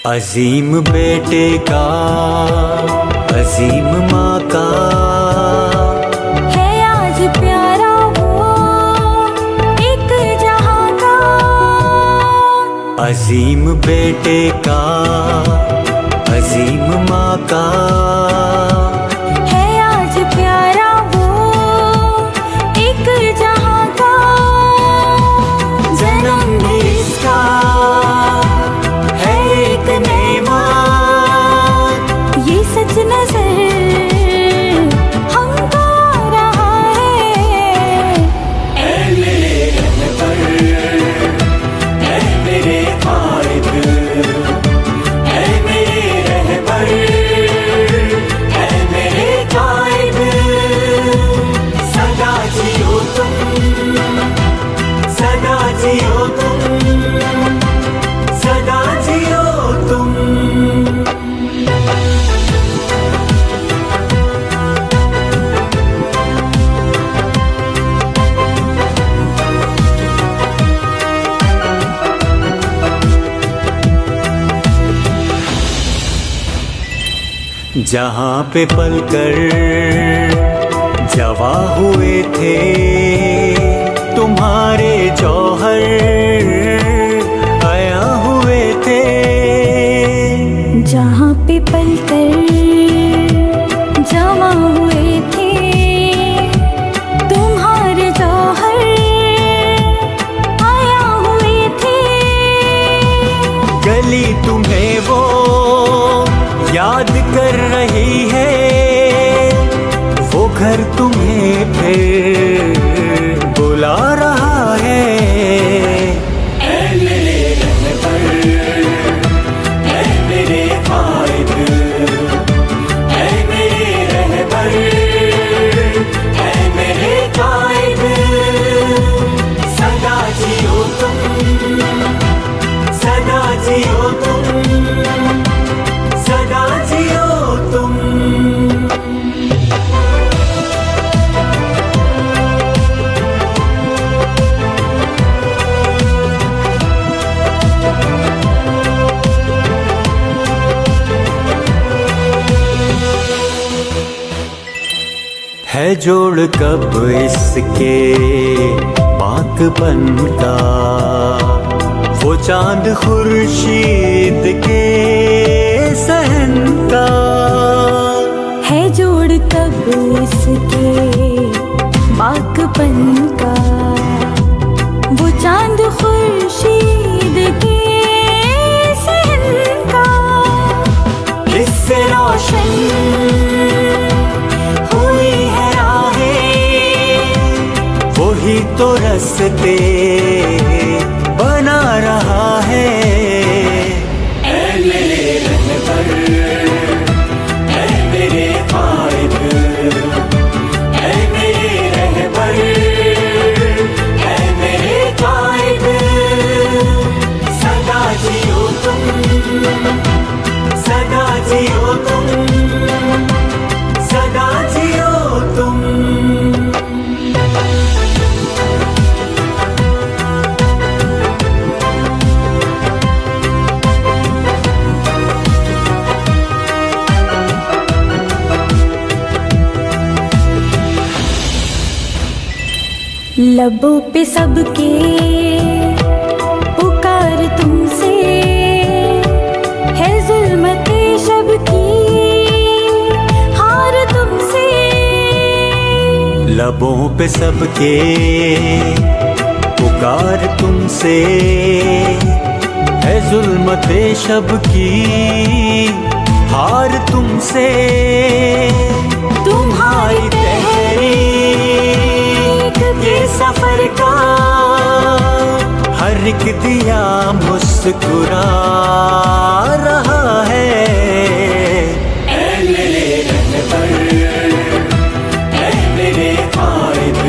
अजीम बेटे का, अजीम माँ का है आज प्यारा वो एक जहां का। अजीम बेटे का, अजीम माँ का है आज प्यारा वो एक जहां का। जन्म भी इसका है एक नेमत, ये सच नजर हमको आ रहा है। ऐ मेरे रहबर, ऐ मेरे कायद, ऐ मेरे रहबर, ऐ मेरे कायद। सदा जियो तुम, सदा जियो तुम, सदा जियो तुम। जहाँ पे पलकर जवा हुए थे तुम्हारे जौहर आया हुए थे। जहाँ पे पलकर जमा हुए थे तुम्हारे जौहर आया हुए थे। गली तुम्हें वो याद कर रही है, वो घर तुम्हें फिर बुला रहा है। ऐ मेरे रहबर, ऐ मेरे कायद, ऐ मेरे रहबर, ऐ मेरे कायद। सदा जियो तुम, सदा जियो तुम, सदा जियो तुम। है जोड़ कब इसके बाकपन का, वो चांद खुर्शीद के सहन का। है जोड़ कब इसके बाकपन का, वो चांद खुर्शीद के सहन का। इससे रोशन हुई है राहें, वही तो रास्ते बना रहा है। ऐ मेरे रहबर, ऐ मेरे कायद, ऐ मेरे रहबर, ऐ मेरे कायद। सदा जियो तुम, सदा जियो तुम, सदा जियो तुम। लबों पे सबके पुकार तुमसे है, जुल्मते शब की हार तुमसे। लबों पे सबके पुकार तुमसे है, जुल्मते शब की हार तुमसे। तुम्हारी तहरीक ये सफर का हर एक दिया मुस्कुरा रहा है। ऐ मेरे रहबर, ऐ मेरे कायद,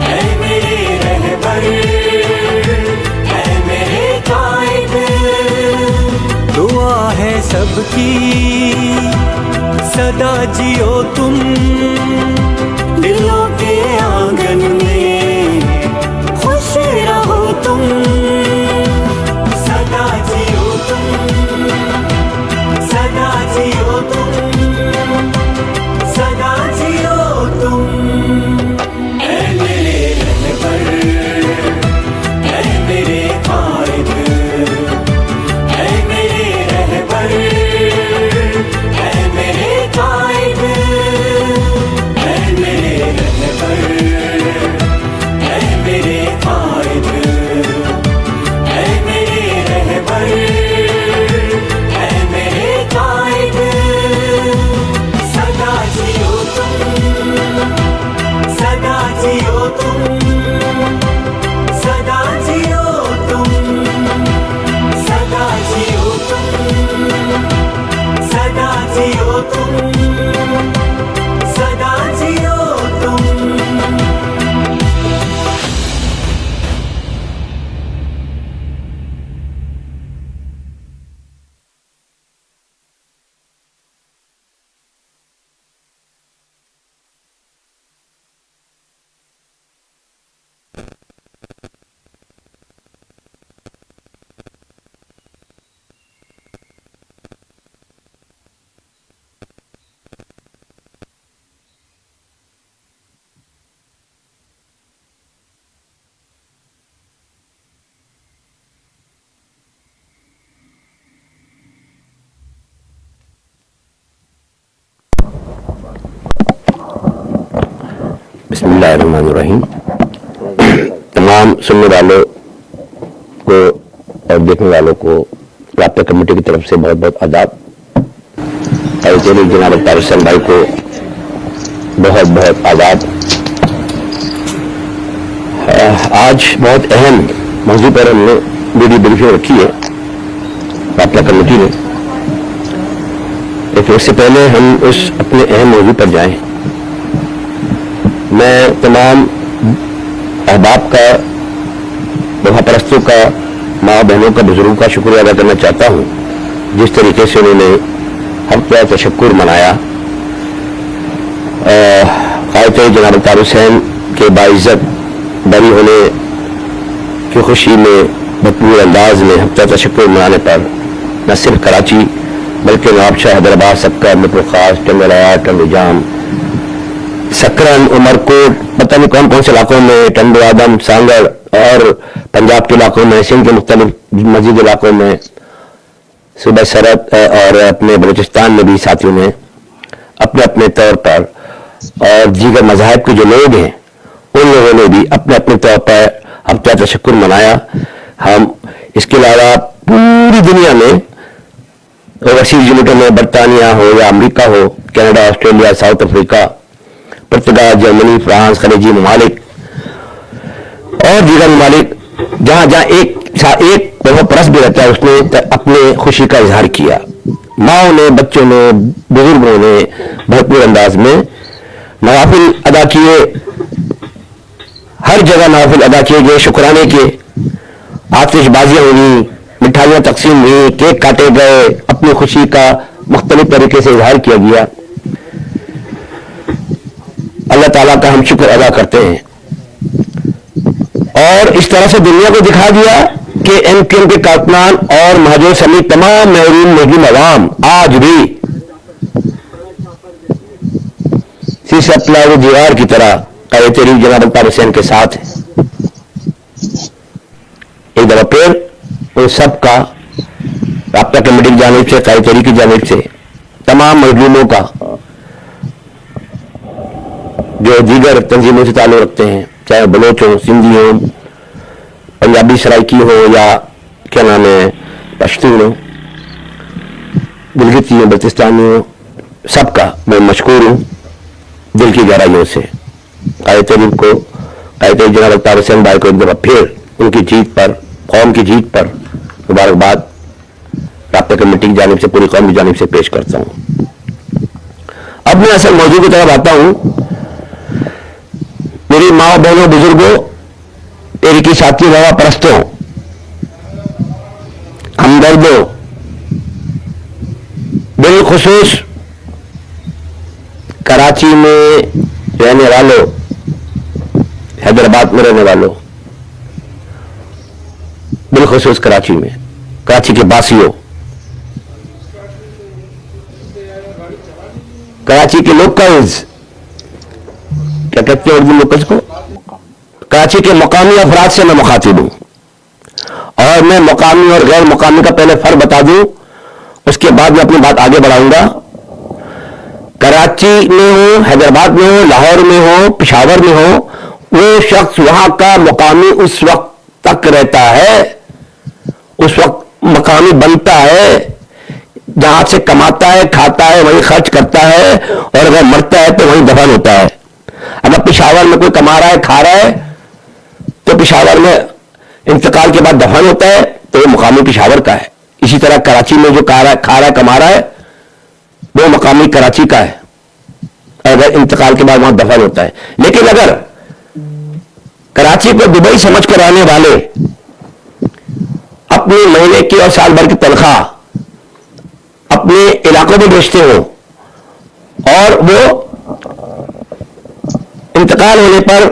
ऐ मेरे रहबर, ऐ मेरे कायद। दुआ है सबकी, सदा जियो तुम, दिलों के आंगन में खुश रहो तुम। सदा जियो तुम, बिस्मिल्लाहिर्रहमानिर्रहीम। तमाम सुनने वालों को और देखने वालों को राब्ता कमेटी की तरफ से बहुत बहुत आदाब। और जनाब अख्तर हुसैन भाई को बहुत बहुत आदाब। आज बहुत अहम मौजू पर हमने वीडियो ब्रीफिंग रखी है राब्ता कमेटी ने। लेकिन उससे पहले हम उस अपने अहम मौजू पर जाएं। मैं तमाम अहबाब का, वफापरस्तों का, माँ बहनों का, बुजुर्गों का शुक्रिया अदा करना चाहता हूँ जिस तरीके से उन्होंने हफ्ता तशक्कुर मनाया। क़ायद जनाब अख्तर हुसैन के बाइज़्ज़त बरी होने की खुशी में भरपूर अंदाज में हफ्ता तशक्कुर मनाने पर न सिर्फ कराची बल्कि नवाबशाह, हैदराबाद, सक्कर, मिरपुर खास, टंडलाया, टंडजाम, सकरन, उमरकोट, पता नहीं कौन कौन से इलाकों में, टंडो आदम, सांगड़ और पंजाब के इलाकों में, सिंध के मुख्तलिफ मजीद इलाकों में, सूबा सरहद और अपने बलूचिस्तान में भी साथियों ने अपने अपने तौर पर, और दीगर मज़ाहिब के जो लोग हैं उन लोगों ने भी अपने अपने तौर पर हफ्ता तशक्कुर मनाया। हम इसके अलावा पूरी दुनिया में ओवरसीज यूनिटों में, बरतानिया हो या अमरीका हो, कनाडा, ऑस्ट्रेलिया, साउथ अफ्रीका, पुर्तगाल, जर्मनी, फ्रांस, खलीजी ममालिक और दीगर ममालिक, जहां जहां एक वफापरस्त भी रहता है, उसने अपने खुशी का इजहार किया। माओ ने, बच्चों ने, बुजुर्गों ने भरपूर अंदाज में नवाफिल अदा किए। हर जगह नवाफिल अदा किए गए, शुक्राने के, आतिशबाजियां हुई, मिठाइयां तकसीम हुई, केक काटे गए, अपनी खुशी का मुख्तलिफ तरीके से इजहार किया गया। अल्लाह ताला का हम शुक्र अदा करते हैं। और इस तरह से दुनिया को दिखा दिया कि एमक्यूएम के कारकुनान और महाजोर समेत तमाम महरूम मुस्लिम अवाम आज भी शीशा दीवार की तरह क़ायद तहरीक जनाब अख्तर हुसैन के साथ है। एक दफा फिर उन सब का राब्ता कमेटी की जानिब से, क़ायद तहरीक की जानिब से, तमाम मजलूमों का जो दीगर तंजीमों से ताल्लुक़ रखते हैं, चाहे बलोच हो, सिंधी हो, पंजाबी सराइकी हो या क्या नाम है पश्तून हो, गिलगिती हो, बल्तिस्तानी हो, सबका मैं मशकूर हूँ दिल की गहराइयों से। क़ायद तहरीक को, क़ायद तहरीक जनाब अख्तर हुसैन भाई को एक दफ़ा फिर उनकी जीत पर, कौम की जीत पर मुबारकबाद राब्ता कमेटी की जानिब से, पूरी कौम की जानिब से पेश करता हूँ। अब मैं असल मौजू की तरफ आता हूँ। मेरी माँ बहनों, बुजुर्गों, तहरीकी साथियों, वफापरस्तों, हमदर्दों, बिलखुसूस कराची में रहने वालों, हैदराबाद में रहने वालों, बिलखुसूस कराची में, कराची के बासियों, कराची के लोकल्स, क्या कहते हैं उर्दू लोकल्स को, कराची के मकामी अफराद से मैं मुखातिब हूं। और मैं मकामी और गैर मकामी का पहले फर्क बता दूं, उसके बाद मैं अपनी बात आगे बढ़ाऊंगा। कराची में हो, हैदराबाद में हो, लाहौर में हो, पेशावर में हो, वो शख्स वहां का मकामी उस वक्त तक रहता है, उस वक्त मकामी बनता है जहां से कमाता है, खाता है, वहीं खर्च करता है, और अगर मरता है तो वहीं दफन होता है। अगर पेशावर में कोई कमा रहा है, खा रहा है, तो पेशावर में इंतकाल के बाद दफन होता है तो वो मकामी पेशावर का है। इसी तरह कराची में जो खा रहा है, कमा रहा है, वो मकामी कराची का है, अगर इंतकाल के बाद वहां दफन होता है। लेकिन अगर कराची को दुबई समझ कर आने वाले अपने महीने की और साल भर की तनख्वाह अपने इलाकों में भेजते हो और वो इंतकाल होने पर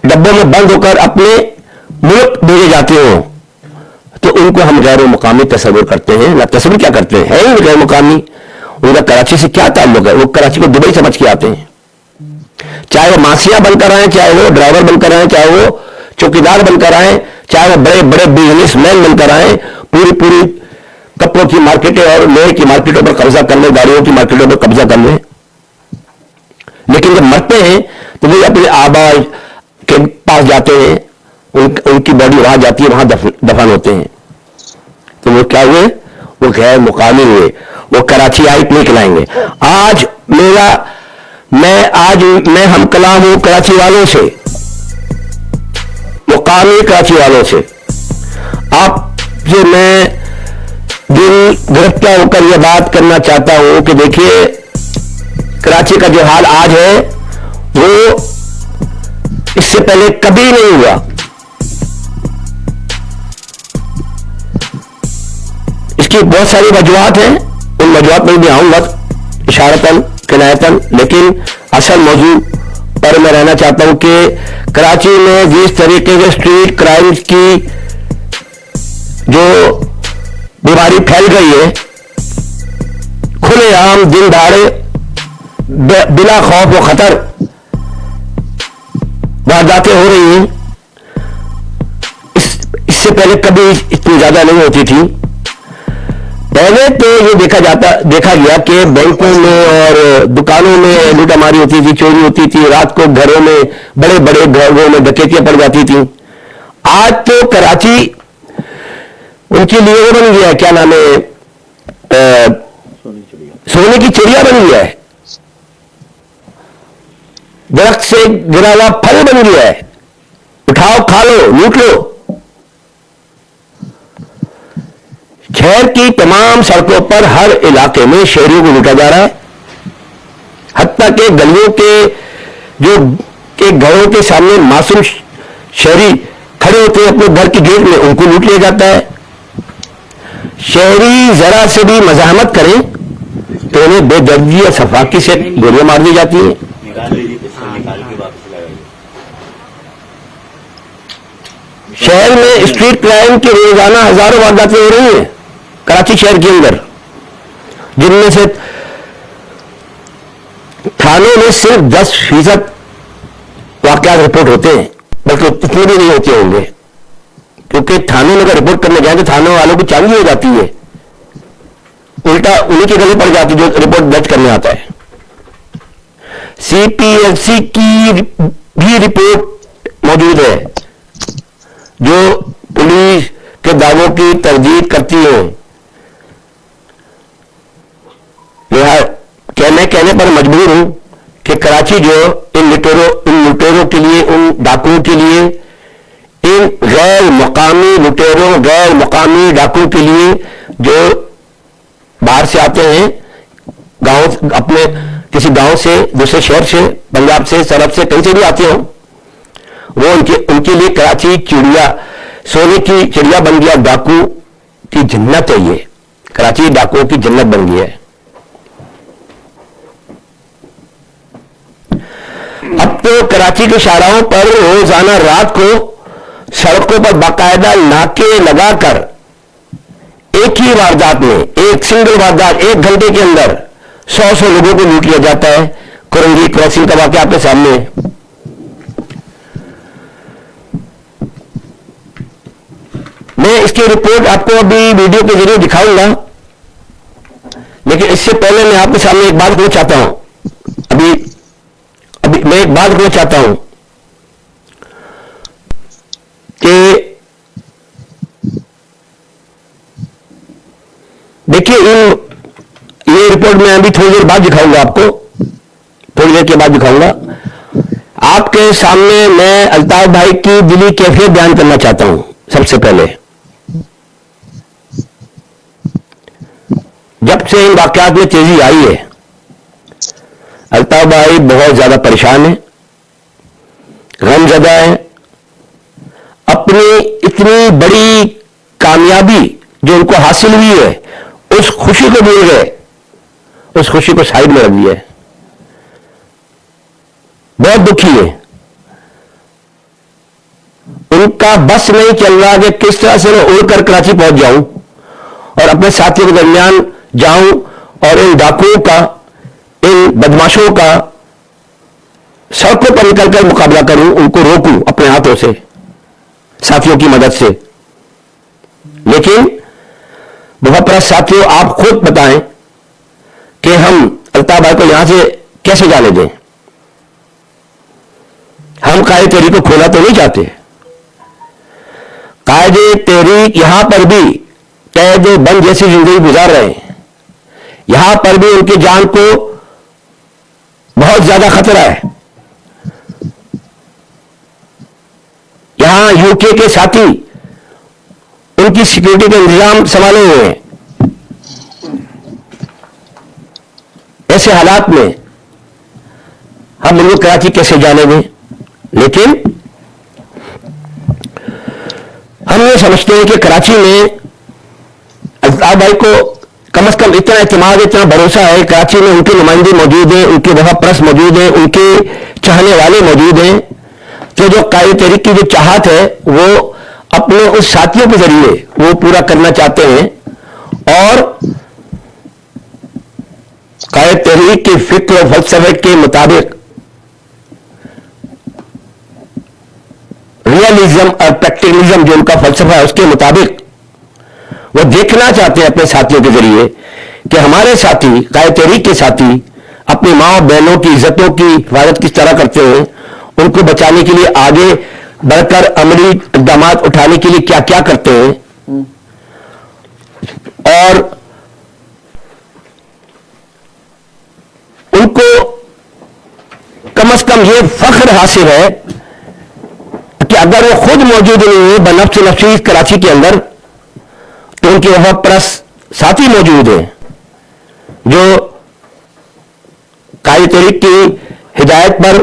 डब्बों में बंद होकर अपने मुल्क भेजे जाते हो, तो उनको हम गैर मुकामी तस्वीर करते हैं। ना तस्वीर क्या करते हैं, है ही गैर मुकामी। उनका कराची से क्या ताल्लुक है, वो कराची को दुबई समझ के आते हैं। चाहे वो मासियां बनकर आए, चाहे वो ड्राइवर बनकर आए, चाहे वो चौकीदार बनकर आए, चाहे वो बड़े बड़े बिजनेसमैन बनकर आए, पूरी पूरी कपड़ों की मार्केटें और लोहे की मार्केटों पर कब्जा कर ले, गाड़ियों की मार्केटों पर कब्जा कर ले। लेकिन जब मरते हैं तो वो अपने आबा के पास जाते हैं, उनकी बॉडी वहां जाती है, वहां दफन होते हैं। तो वो क्या हुए? वो गैर मुकामी हुए, वो कराची आइट नहीं कहलाएंगे। आज मैं हम कलाम हूं कराची वालों से, मुकामी कराची वालों से। आपसे मैं दिल गिरफ्तार होकर यह बात करना चाहता हूं कि देखिए, कराची का जो हाल आज है वो इससे पहले कभी नहीं हुआ। इसकी बहुत सारी वजूहात हैं, उन वजूहात में भी आऊंगा इशारतन किनायतन, लेकिन असल मौजू पर मैं रहना चाहता हूं कि कराची में जिस तरीके से स्ट्रीट क्राइम्स की जो बीमारी फैल गई है, खुलेआम दिन दहाड़े बिना खौफ व खतर वारदातें हो रही हैं, इससे पहले कभी इतनी ज्यादा नहीं होती थी। पहले तो ये देखा गया कि बैंकों में और दुकानों में लूटामारी होती थी, चोरी होती थी, रात को घरों में, बड़े बड़े घरों में डकैतियां पड़ जाती थी। आज तो कराची उनके लिए वो बन गया है, क्या नाम है, सोने की चिड़िया बन गया है, दरख्त से गिरा हुआ फल बन गया है। उठाओ, खा लो, लूट लो। शहर की तमाम सड़कों पर हर इलाके में शहरियों को लूटा जा रहा है। हत्ता के गलियों के घरों के सामने मासूम शहरी खड़े होते हैं अपने घर के गेट में, उनको लूट लिया जाता है। शहरी जरा से भी मजामत करें तो उन्हें बेदर्दी या सफाकी से गोलियां मार दी जाती हैं। शहर में स्ट्रीट क्राइम की रोजाना हजारों वारदातें हो रही हैं कराची शहर के अंदर, जिनमें से थानों में सिर्फ 10% वाकयात रिपोर्ट होते हैं, बल्कि इतने भी नहीं होते होंगे, क्योंकि थानों में अगर रिपोर्ट करने जाए तो थानों वालों की चांदी हो जाती है, उल्टा उन्हीं की गली पड़ जाती है जो रिपोर्ट दर्ज करने आता है। सीपीएफसी की भी रिपोर्ट मौजूद है जो पुलिस के दावों की तरदीद करती है। मैं कहने पर मजबूर हूं कि कराची जो इन लुटेरों के लिए, उन डाकुओं के लिए, इन गैर मुकामी लुटेरों, गैर मुकामी डाकुओं के लिए जो बाहर से आते हैं, गांव, अपने किसी गांव से, दूसरे शहर से, पंजाब से, सरहद से, कहीं से भी आते हो, वो उनके लिए कराची चिड़िया, सोने की चिड़िया बन गया, डाकू की जन्नत है। ये कराची डाकुओं की जन्नत बन गई है। अब तो कराची के शाहराहों पर रोजाना रात को सड़कों पर बाकायदा नाके लगाकर एक ही वारदात में, एक सिंगल वारदात, 1 घंटे के अंदर 100 लोगों को लूट लिया जाता है। कुरंगी क्रॉसिंग का वाकया आपके सामने है। मैं इसकी रिपोर्ट आपको अभी वीडियो के जरिए दिखाऊंगा, लेकिन इससे पहले मैं आपके सामने एक बात कहना चाहता हूं। अभी मैं एक बात कहना चाहता हूं कि देखिए, ये रिपोर्ट मैं अभी थोड़ी देर बाद दिखाऊंगा आपको, थोड़ी देर के बाद दिखाऊंगा आपके सामने। मैं अल्ताफ भाई की दिली कैफियत बयान करना चाहता हूं। सबसे पहले, जब से इन वाकयात में तेजी आई है, अल्ताफ भाई बहुत ज्यादा परेशान है, गमज़दा है। अपनी इतनी बड़ी कामयाबी जो उनको हासिल हुई है, उस खुशी को भूल गए, उस खुशी को साइड में रख दिया है। बहुत दुखी है। उनका बस नहीं चल रहा कि किस तरह से मैं उड़कर कराची पहुंच जाऊं और अपने साथियों के दरमियान जाऊं और इन डाकुओं का, इन बदमाशों का सड़कों पर निकलकर मुकाबला करूं, उनको रोकूं अपने हाथों से, साथियों की मदद से। लेकिन मोहब्बत साथियों, आप खुद बताएं कि हम अल्ताफ भाई को यहां से कैसे जाने दें। कायदे तहरीक को खोना तो नहीं चाहते। कायदे तहरीक यहां पर भी कैद बंद जैसी जिंदगी गुजार रहे हैं। यहां पर भी उनकी जान को बहुत ज्यादा खतरा है। यहां यूके के साथी उनकी सिक्योरिटी का इंतजाम संभाले हुए हैं। ऐसे हालात में हम उनको कराची कैसे जाने दें? लेकिन हम ये समझते हैं कि कराची में अल्ताफ भाई को कम से कम इतना एतमाद, इतना भरोसा है। कराची में उनके नुमाइंदे मौजूद हैं, उनके वफा परस मौजूद हैं, उनके चाहने वाले मौजूद हैं, तो जो कायदे तहरीक की जो चाहत है वो अपने उस साथियों के जरिए वो पूरा करना चाहते हैं। और कायदे तहरीक की फिक्र और फलसफे के मुताबिक रियलिज्म और प्रैक्टिकलिज्म जो उनका फलसफा है उसके मुताबिक वो देखना चाहते हैं अपने साथियों के जरिए कि हमारे साथी, कायदे तहरीक के साथी अपनी माँ और बहनों की इज्जतों की हिफाजत किस तरह करते हैं, उनको बचाने के लिए आगे बढ़कर अमली इक़दाम उठाने के लिए क्या क्या करते हैं। और उनको कम से कम ये फख्र हासिल है कि अगर वो खुद मौजूद नहीं है बनफ्स नफ्सी कराची के अंदर, तो उनके वफा परस्त साथी मौजूद हैं जो कायदे तहरीक की हिदायत पर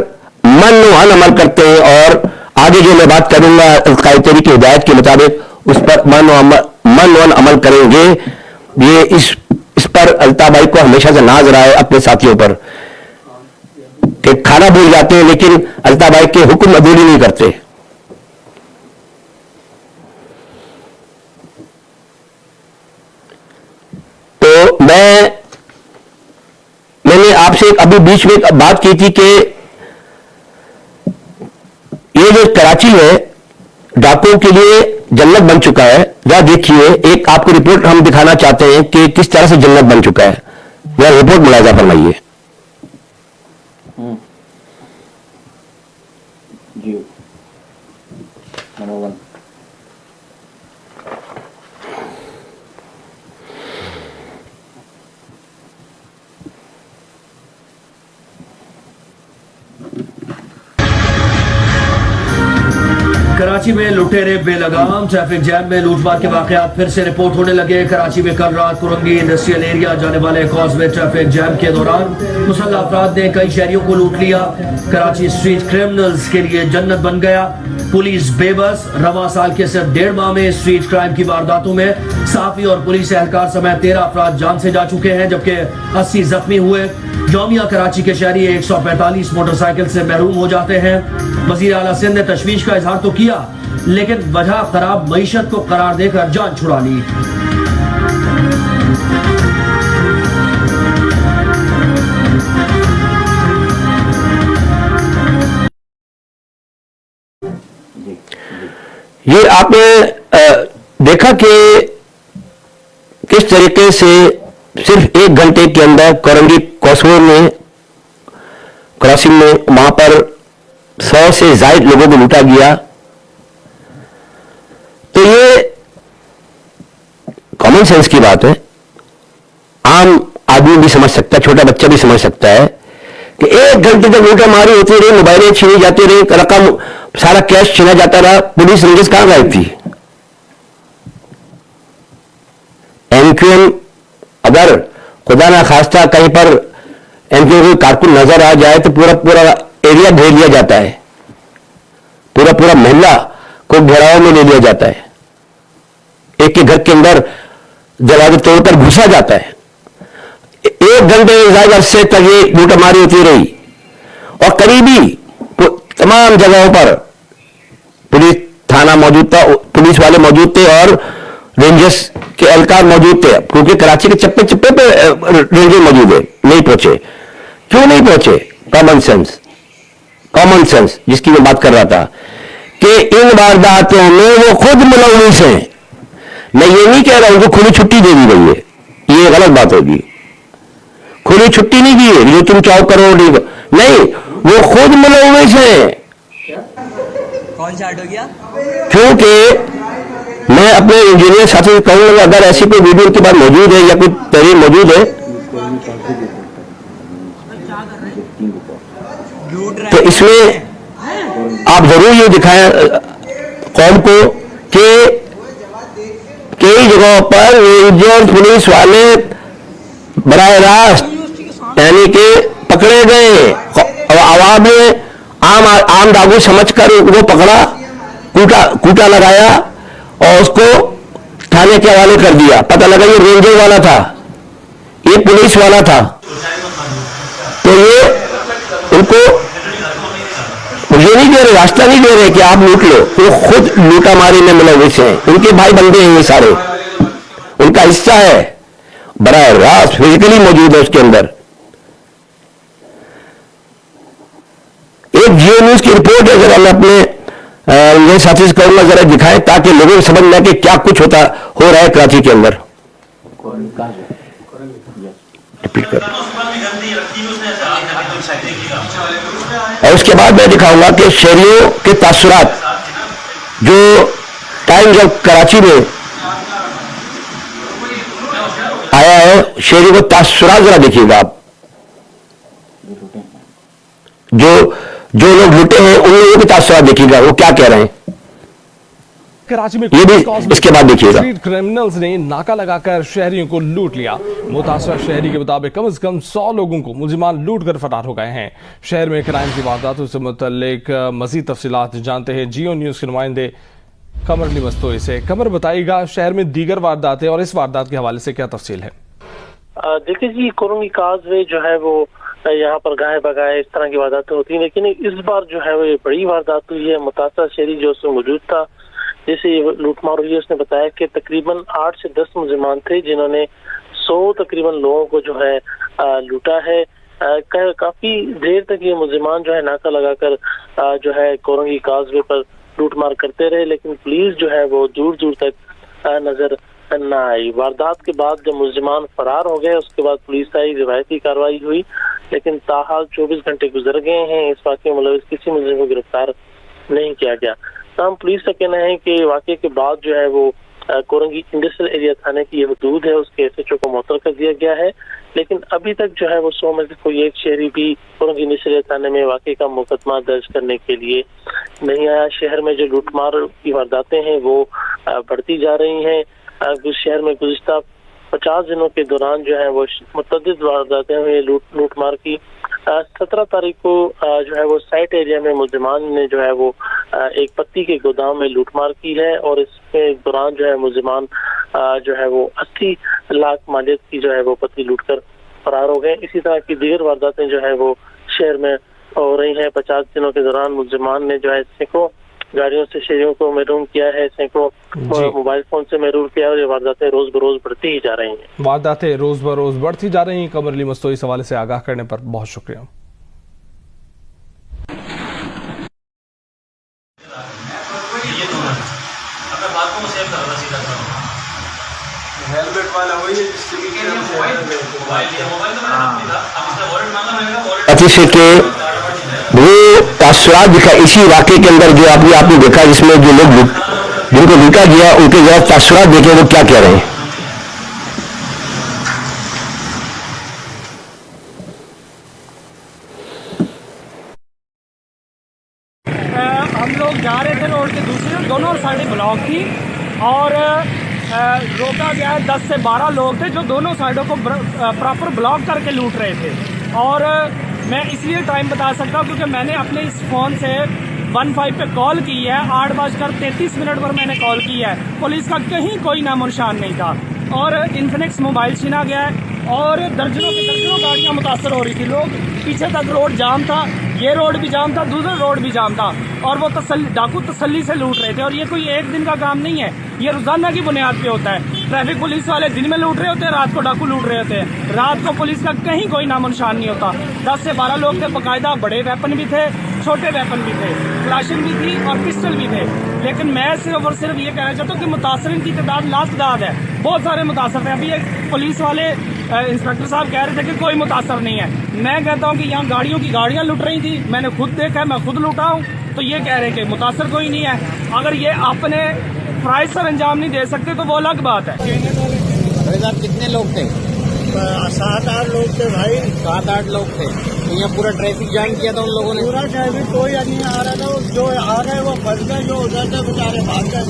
मन वन अमल करते हैं। और आगे जो मैं बात करूंगा कायदे तहरीक की हिदायत के मुताबिक उस पर मन वन अमल करेंगे। ये इस पर अल्ताफ भाई को हमेशा से नाज रहा है अपने साथियों पर कि खाना भूल जाते हैं लेकिन अल्ताफ भाई के हुक्म अदूरी नहीं करते। तो मैंने आपसे अभी बीच में एक बात की थी कि ये जो कराची है डाकुओं के लिए जन्नत बन चुका है। जरा देखिए, एक आपको रिपोर्ट हम दिखाना चाहते हैं कि किस तरह से जन्नत बन चुका है। जरा रिपोर्ट मुलाजा फरमाइए। जी नंबर 1। कराची में लुटेरे बेलगाम, ट्रैफिक जैम में लूटमार के वाकयात फिर से रिपोर्ट होने लगे। कराची में कल रात कुरंगी इंडस्ट्रियल एरिया जाने वाले कॉजवे ट्रैफिक जैम के दौरान मुसल्लह अफराद ने कई शहरियों को लूट लिया। कराची स्ट्रीट क्रिमिनल्स के लिए जन्नत बन गया। पुलिस बेबस। रवा साल के सिर्फ 1.5 माह में स्ट्रीट क्राइम की वारदातों में साफी और पुलिस एहलकार समेत 13 अफराद जान से जा चुके हैं जबकि 80 जख्मी हुए। यौमिया कराची के शहरी 145 मोटरसाइकिल से महरूम हो जाते हैं। वजीर आला सिंध ने तशवीश का इजहार तो किया लेकिन वजह खराब मईशत को करार देकर जान छुड़ा ली। ये आपने देखा कि किस तरीके से सिर्फ 1 घंटे के अंदर कोरंगी कॉसवो में क्रॉसिंग में वहां पर 100 से ज्यादा लोगों को लूटा गया। तो ये कॉमन सेंस की बात है, आम आदमी भी समझ सकता है, छोटा बच्चा भी समझ सकता है कि 1 घंटे तक लूटा मारी होती रही, मोबाइलें छीनी जाती रही, रकम सारा कैश छीना जाता रहा। पुलिस रंजिश कहां गायब थी? एमक्यूएम अगर खुदा ना खास्ता कहीं पर एमक्यूएम कोई कारकुन नजर आ जाए तो पूरा पूरा एरिया घेर लिया जाता है, पूरा पूरा मोहल्ला को घेराव में ले लिया जाता है, एक के घर के अंदर दरवाजे तोड़कर घुसा जाता है। 1 घंटे ज्यादा अरसे तक ये लूटमारी होती रही और करीबी तमाम जगहों पर पुलिस थाना मौजूद था, पुलिस वाले मौजूद थे और रेंजर्स के एहलकार मौजूद थे, क्योंकि कराची के चप्पे चप्पे पे रेंजर मौजूद है। नहीं पहुंचे, क्यों नहीं पहुंचे? कॉमन सेंस जिसकी मैं बात कर रहा था कि इन वारदातों में वो खुद मुलविस हैं। मैं ये नहीं कह रहा हूं कि खुली छुट्टी दे दी गई है, ये गलत बात होगी। खुली छुट्टी नहीं दी है, जो तुम चाहो करो नहीं, वो खुद मुलविस हैं। कौन सा ऐड हो गया? क्योंकि मैं अपने इंजीनियर साथी से कहूंगा अगर ऐसी कोई वीडियो उनके पास मौजूद है या कोई तहरीर मौजूद है तो इसमें आप जरूर ये दिखाएं कौम को कि कई जगहों पर रेंजर पुलिस वाले बराह रास्त यानी कि पकड़े गए और आवाम ने आम दागू समझकर वो पकड़ा, कूटा लगाया और उसको थाने के हवाले कर दिया। पता लगा ये रेंजर वाला था, ये पुलिस वाला था। तो ये उनको ये नहीं दे रहे, रास्ता नहीं दे रहे कि आप लूट लो, वो खुद लूटा मारी में मुलविस हैं। उनके भाई बंदे हैं ये सारे, उनका हिस्सा है, बराह रास्त फिजिकली मौजूद है उसके अंदर। एक जियो न्यूज की रिपोर्ट है, जरा मैं अपने ये साथी से कहूंगा जरा दिखाएं ताकि लोगों को समझ में आए कि क्या कुछ हो रहा है कराची के अंदर। रिपीट कर। और उसके बाद मैं दिखाऊंगा कि शहरियों के तासुरात जो टाइम जब कराची में आया है, शहरियों को तासुरात जरा देखिएगा आप। जो लोग लुटे हैं उन लोगों के तासुरात देखिएगा वो क्या कह रहे हैं। कराची में ये भी इसके बाद देखिएगा। स्ट्रीट क्रिमिनल्स ने नाका लगाकर शहरियों को लूट लिया। मुतासरा शहरी के मुताबिक कम से कम 100 लोगों को मुलजिमान लूट कर फरार हो गए हैं। शहर में क्राइम की वारदातों से मुतल्लिक मजीद तफसीलात जानते हैं जियो न्यूज के नुमाइंदे कमर अली मस्तोई से। कमर बताइएगा शहर में दीगर वारदातें और इस वारदात के हवाले से क्या तफसील है? देखिए जी, कोरोंगी काज़वे जो है वो यहाँ पर गाय बगाए इस तरह की वारदातें होती हैं, लेकिन इस बार जो है वो ये बड़ी वारदात हुई है। मुतासरा शहरी जो उसमें मौजूद था, जैसे ये लूटमार हुई है, उसने बताया कि तकरीबन 8 से 10 मुलजिमान थे जिन्होंने 100 तकरीबन लोगों को जो है लूटा है। काफी देर तक ये मुलजिमान जो है नाका लगाकर जो है कोरोंगी काज़वे पर लूटमार करते रहे, लेकिन पुलिस जो है वो दूर दूर तक नजर न आई। वारदात के बाद जब मुलजिमान फरार हो गए उसके बाद पुलिस आई, रिवायती कार्रवाई हुई, लेकिन ताहाल 24 घंटे गुजर गए हैं, इस वाक़े में मुलविस किसी मुलजिम को गिरफ्तार नहीं किया गया। तमाम पुलिस का कहना है कि वाक़े के बाद जो है वो कोरंगी इंडस्ट्रियल एरिया थाने की ये हदूद है उसके SHO को मुअत्तल कर दिया गया है, लेकिन अभी तक जो है वो 100 में से कोई एक शहरी भी कोरंगी इंडस्ट्रियल एरिया थाने में वाक़े का मुकदमा दर्ज करने के लिए नहीं आया। शहर में जो लूटमार की वारदातें हैं वो बढ़ती जा रही हैं। शहर में गुज़िश्ता 50 दिनों के दौरान जो है वो मुतअद्दिद वारदातें हुई लूटमार की। 17 तारीख को जो है वो साइट एरिया में मुलजिमान ने जो है वो एक पत्ती के गोदाम में लूटमार की है और इसके दौरान जो है मुलजिमान जो है वो 80 लाख मालियत की जो है वो पत्ती लूटकर फरार हो गए। इसी तरह की दीगर वारदातें जो है वो शहर में हो रही हैं। 50 दिनों के दौरान मुलजिमान ने जो है सैकड़ों गाड़ियों से शहरियों को महरूम किया है, सैकड़ों मोबाइल फोन से महरूम किया है और ये वारदातें रोज बरोज बढ़ती ही जा रही हैं। वारदातें रोज बरोज बढ़ती जा रही हैं। कमर अली मस्तोई इस हवाले से आगाह करने पर बहुत शुक्रिया। से के वो तासुरात दिखा इसी वाक़े के अंदर जो आपने देखा जिसमें जो लोग जिनको लूटा गया उनके जरा तासुरात देखे वो क्या कह रहे हैं। हम लोग जा रहे थे रोड के दूसरी दोनों साइडें ब्लॉक थी और रोका गया 10 से 12 लोग थे जो दोनों साइडों को प्रॉपर ब्लॉक करके लूट रहे थे। और मैं इसलिए टाइम बता सकता हूँ क्योंकि मैंने अपने इस फ़ोन से 15 पे कॉल की है, 8:33 पर मैंने कॉल की है। पुलिस का कहीं कोई नामो निशान नहीं था और इन्फिनिक्स मोबाइल छीना गया है और दर्जनों की दर्जनों गाड़ियाँ मुतासर हो रही थी। लोग पीछे तक रोड जाम था, ये रोड भी जाम था, दूसरा रोड भी जाम था और वो डाकू तसल्ली से लूट रहे थे। और ये कोई एक दिन का काम नहीं है, ये रोजाना की बुनियाद पे होता है। ट्रैफिक पुलिस वाले दिन में लूट रहे होते हैं, रात को डाकू लूट रहे होते हैं। रात को पुलिस का कहीं कोई नामो निशान नहीं होता। 10 से 12 लोग थे, बाकायदा बड़े वेपन भी थे, छोटे वेपन भी थे, क्लाशन भी थी और पिस्टल भी थे। लेकिन मैं सिर्फ और सिर्फ ये कहना चाहता हूँ कि मुतासरीन की तादाद लातादाद है, बहुत सारे मुतासर थे। अभी एक पुलिस वाले इंस्पेक्टर साहब कह रहे थे कि कोई मुतासर नहीं है। मैं कहता हूँ कि यहाँ गाड़ियों की गाड़ियाँ लूट रही थी, मैंने खुद देखा है, मैं खुद लूटा हूँ। तो ये कह रहे हैं कि मुतासर कोई नहीं है। अगर ये अपने फ़राइज़ सर अंजाम नहीं दे सकते तो वो अलग बात है। साहब कितने लोग थे? 7-8 लोग थे भाई। 7-8 लोग थे। तो यहाँ पूरा ट्रैफिक जाम किया था उन लोगों ने? पूरा ट्रैफिक कोई नहीं आ रहा था, जो आ गए वो फंस गए, जो उधर से बेचारे भाग गए।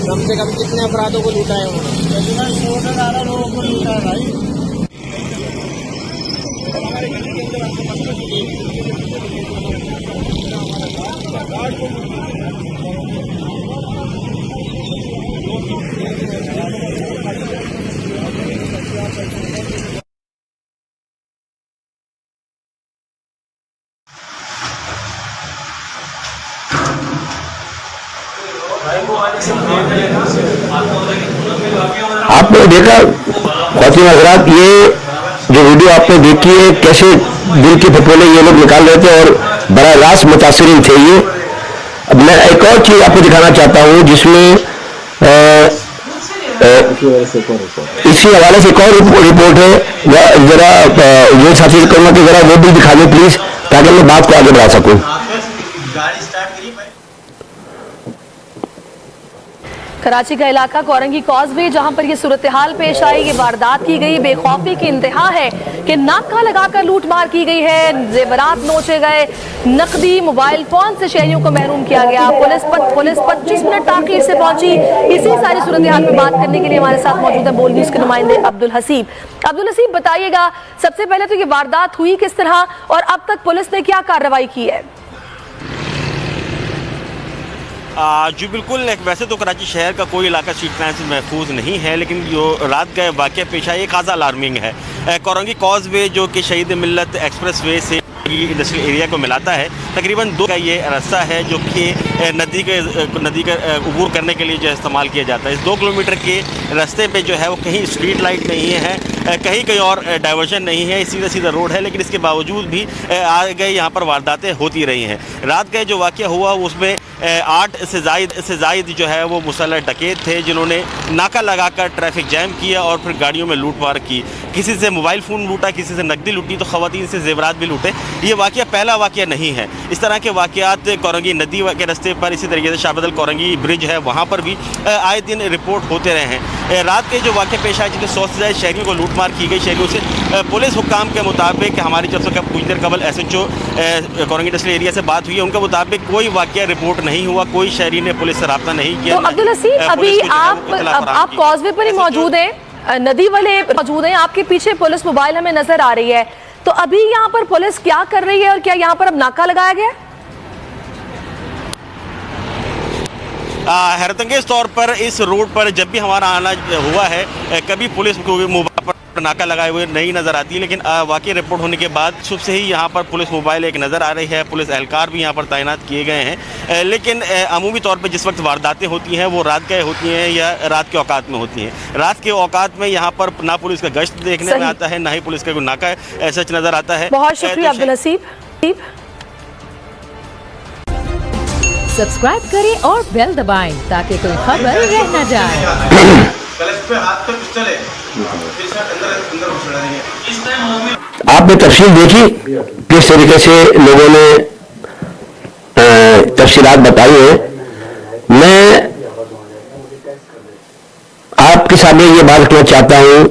कम से कम कितने अपराधों को लूटा है उन्होंने? तकरीबन 100-18 लोगों को लूटा है भाई। आपने देखा ख्वातीन हज़रात, ये जो वीडियो आपने देखी है कैसे दिल के फपोले ये लोग निकाल रहे थे और बड़ा रास्त मुतासरीन थे ये। अब मैं एक और चीज आपको दिखाना चाहता हूँ जिसमें इसी हवाले से एक और रिपोर्ट है, जरा ये साथी करूँगा कि जरा वो भी दिखा दें प्लीज, ताकि मैं बात को आगे बढ़ा सकूँ। कराची का इलाका कोरंगी कॉजवे, जहां पर ये सूरत हाल पेश आई, ये वारदात की गई, बेखौफी की इंतहा है कि नाका लगाकर लूटमार की गई है, जेवरात नोचे गए, नकदी मोबाइल फोन से शहरियों को महरूम किया गया। पुलिस 25 मिनट ताखीर से पहुंची। इसी सारी सूरत हाल पर बात करने के लिए हमारे साथ मौजूद है बोल न्यूज के नुमाइंदे अब्दुल हसीब। अब्दुल हसीब, बताइएगा सबसे पहले तो ये वारदात हुई किस तरह और अब तक पुलिस ने क्या कार्रवाई की है? जी बिल्कुल, वैसे तो कराची शहर का कोई इलाका स्ट्रीट क्राइम से महफूज नहीं है, लेकिन जो रात का वाक़या पेश आया ये खासा अलार्मिंग है। कोरंगी कॉजवे जो कि शहीद मिल्लत एक्सप्रेस वे से इंडस्ट्रियल एरिया को मिलाता है, तकरीबन 2 का ये रास्ता है जो कि नदी का अबूर करने के लिए जो इस्तेमाल किया जाता है। इस 2 किलोमीटर के रास्ते पे जो है वो कहीं स्ट्रीट लाइट नहीं है, कहीं और डाइवर्जन नहीं है, सीधा सीधा रोड है, लेकिन इसके बावजूद भी आगे यहाँ पर वारदातें होती रही हैं। रात का जो वाक़या हुआ उसमें 8 से ज़ायद जो है वो मुसल्लह डकैत थे जिन्होंने नाका लगाकर ट्रैफिक जैम किया और फिर गाड़ियों में लूटमार की। किसी से मोबाइल फ़ोन लूटा, किसी से नकदी लूटी, तो ख़वातीन से जेवरात भी लूटे। ये वाक़या पहला वाक़या नहीं है। इस तरह के वाक़यात कोरंगी नदी के रास्ते पर, इसी तरीके से शाहबदल कोरंगी ब्रिज है वहाँ पर भी आए दिन रिपोर्ट होते रहे हैं। रात के जो वाक़या पेश आए जिसमें 100 से ज़्यादा शहरियों को लूटमार की गई, शहरियों से पुलिस हुक्काम के मुताबिक, हमारी जब से कुछ देर कबल SHO कोरंगी इंडस्ट्रियल एरिया से बात हुई है, उनके मुताबिक कोई वाक़या रिपोर्ट नहीं हुआ, कोई शहरी ने पुलिस से रब्ता नहीं किया। तो अब्दुल हसीब, अभी आप कॉजवे पर ही मौजूद हैं, नदी वाले मौजूद हैं, आपके पीछे पुलिस मोबाइल हमें नजर आ रही है, तो अभी यहाँ पर पुलिस क्या कर रही है और क्या यहाँ पर अब नाका लगाया गया? हैरतंगेज तौर पर इस रोड पर जब भी हमारा आना हुआ है, कभी पुलिस को मोबाइल पर नाका लगाए हुए नहीं नज़र आती, लेकिन वाकई रिपोर्ट होने के बाद सुबह से ही यहाँ पर पुलिस मोबाइल एक नज़र आ रही है, पुलिस एहलकार भी यहाँ पर तैनात किए गए हैं। लेकिन अमूमी तौर पर जिस वक्त वारदातें होती हैं वो रात के होती हैं या रात के औकात में होती हैं। रात के औकात में यहाँ पर ना पुलिस का गश्त देखने में आता है, ना ही पुलिस का कोई नाका ऐसा नज़र आता है। बहुत शुक्रिया अब्दुल हसीब। सब्सक्राइब करें और बेल दबाएं ताकि कोई खबर रह न जाए। आपने तफसील देखी किस तरीके से लोगों ने तफसीलात बताई है। मैं आपके सामने ये बात कहना चाहता हूं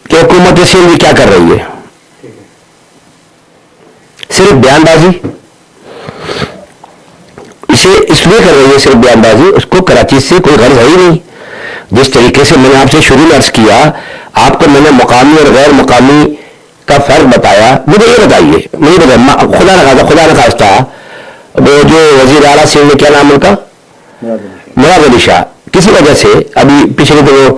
कि हुकूमत सिंध क्या कर रही है, सिर्फ बयानबाजी, इसे इसलिए कर रही है सिर्फ बयानबाजी, उसको कराची से कोई गर्ज है ही नहीं। जिस तरीके से मैंने आपसे शुरू में अर्ज किया, आपको मैंने मुकामी और गैर मुकामी का फर्क बताया। मुझे ये बताइए, मुझे बताया खुदा न खास्ता वो जो वजीर आला सिंह ने, क्या नाम उनका, मुराद अली शाह, किसी वजह से अभी पिछले दिनों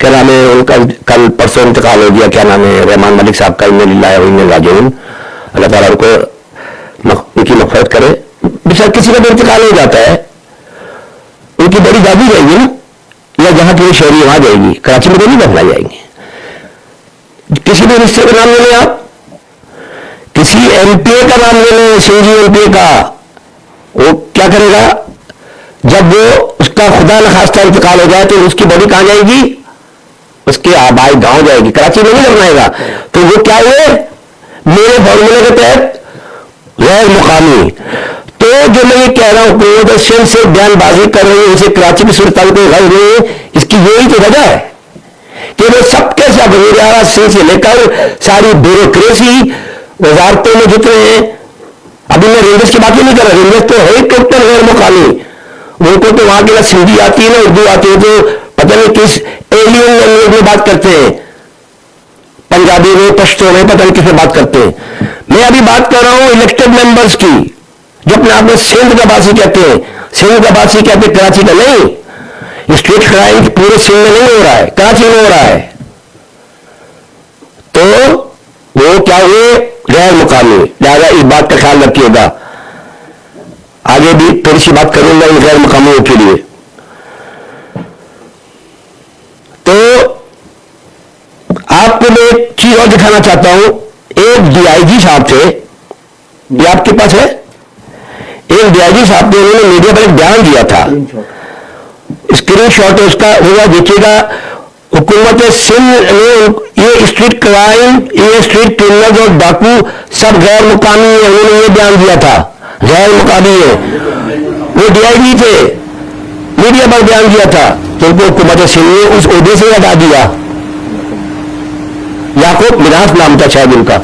क्या नाम है उनका, कल परसों इंतकाल हो गया, क्या नाम है, रहमान मलिक साहब का, राजून, अल्लाह ताला उनको उनकी मग़फ़िरत करे। बेचारा किसी का भी इंतकाल हो जाता है, उनकी बड़ी दादी जाएगी ना, या जहां की शहरी वहां जाएगी, कराची में तो नहीं दफना जाएंगे। किसी भी रिश्ते का नाम ले लें आप, किसी MPA का नाम ले लें, सिंधी MPA का, वो क्या करेगा जब वो उसका खुदा न खास्ता इंतकाल हो जाए तो उसकी बॉडी कहां जाएगी, उसके आबाई गांव जाएगी, कराची में नहीं दफनाएगा। तो वो क्या हुए, मेरे फॉर्मूले के तहत गैर मुकामी। तो जो मैं ये कह रहा हूं हुकूमत सिंध से बयानबाजी कर रही है, इसे कराची की सूरत को गल रही है, इसकी यही तो वजह है कि वो सबके सब वज़ीर आला सिंध से लेकर सारी ब्यूरोक्रेसी वजारतों में जितने हैं, अभी मैं रेंजर्स की बात नहीं कर रहा, रेंजर्स तो है टोटल गैर मुकामी, उनको तो वहां के ना सिंधी आती है ना उर्दू आती है, तो पता नहीं किस एलियन लैंग्वेज में बात करते हैं, पंजाबी में, पश्तो में, पता नहीं किस में बात करते हैं। मैं अभी बात कर रहा हूं इलेक्टेड मेंबर्स की, जो अपने आप में सिंध का बासी कहते हैं। सिंध का बासी कहते हैं, कराची का नहीं। स्ट्रीट क्राइम पूरे सिंध में नहीं हो रहा है, कराची में हो रहा है। तो वो क्या हुए, गैर मुकामी। लिहाजा इस बात का ख्याल रखिएगा, आगे भी थोड़ी सी बात करूंगा इन गैर मुकामियों के लिए। तो आपको मैं एक चीज और दिखाना चाहता हूं। एक डीआईजी साहब थे, ये आपके पास है, एक डीआईजी साहब थे, उन्होंने मीडिया पर एक बयान दिया था, स्क्रीन शॉट है उसका, होगा देखिएगा। हुकूमत सिंध ने ये स्ट्रीट क्राइम, ये स्ट्रीट क्रिमिनल और डाकू सब गैर मुकामी है, उन्होंने ये बयान दिया था, गैर मुकामी है। वो डीआईजी थे, मीडिया पर बयान दिया था, तो उनको हुकूमत सिंध ने उस ओहदे से हटा दिया। याकूब मिराज नाम था शायद उनका।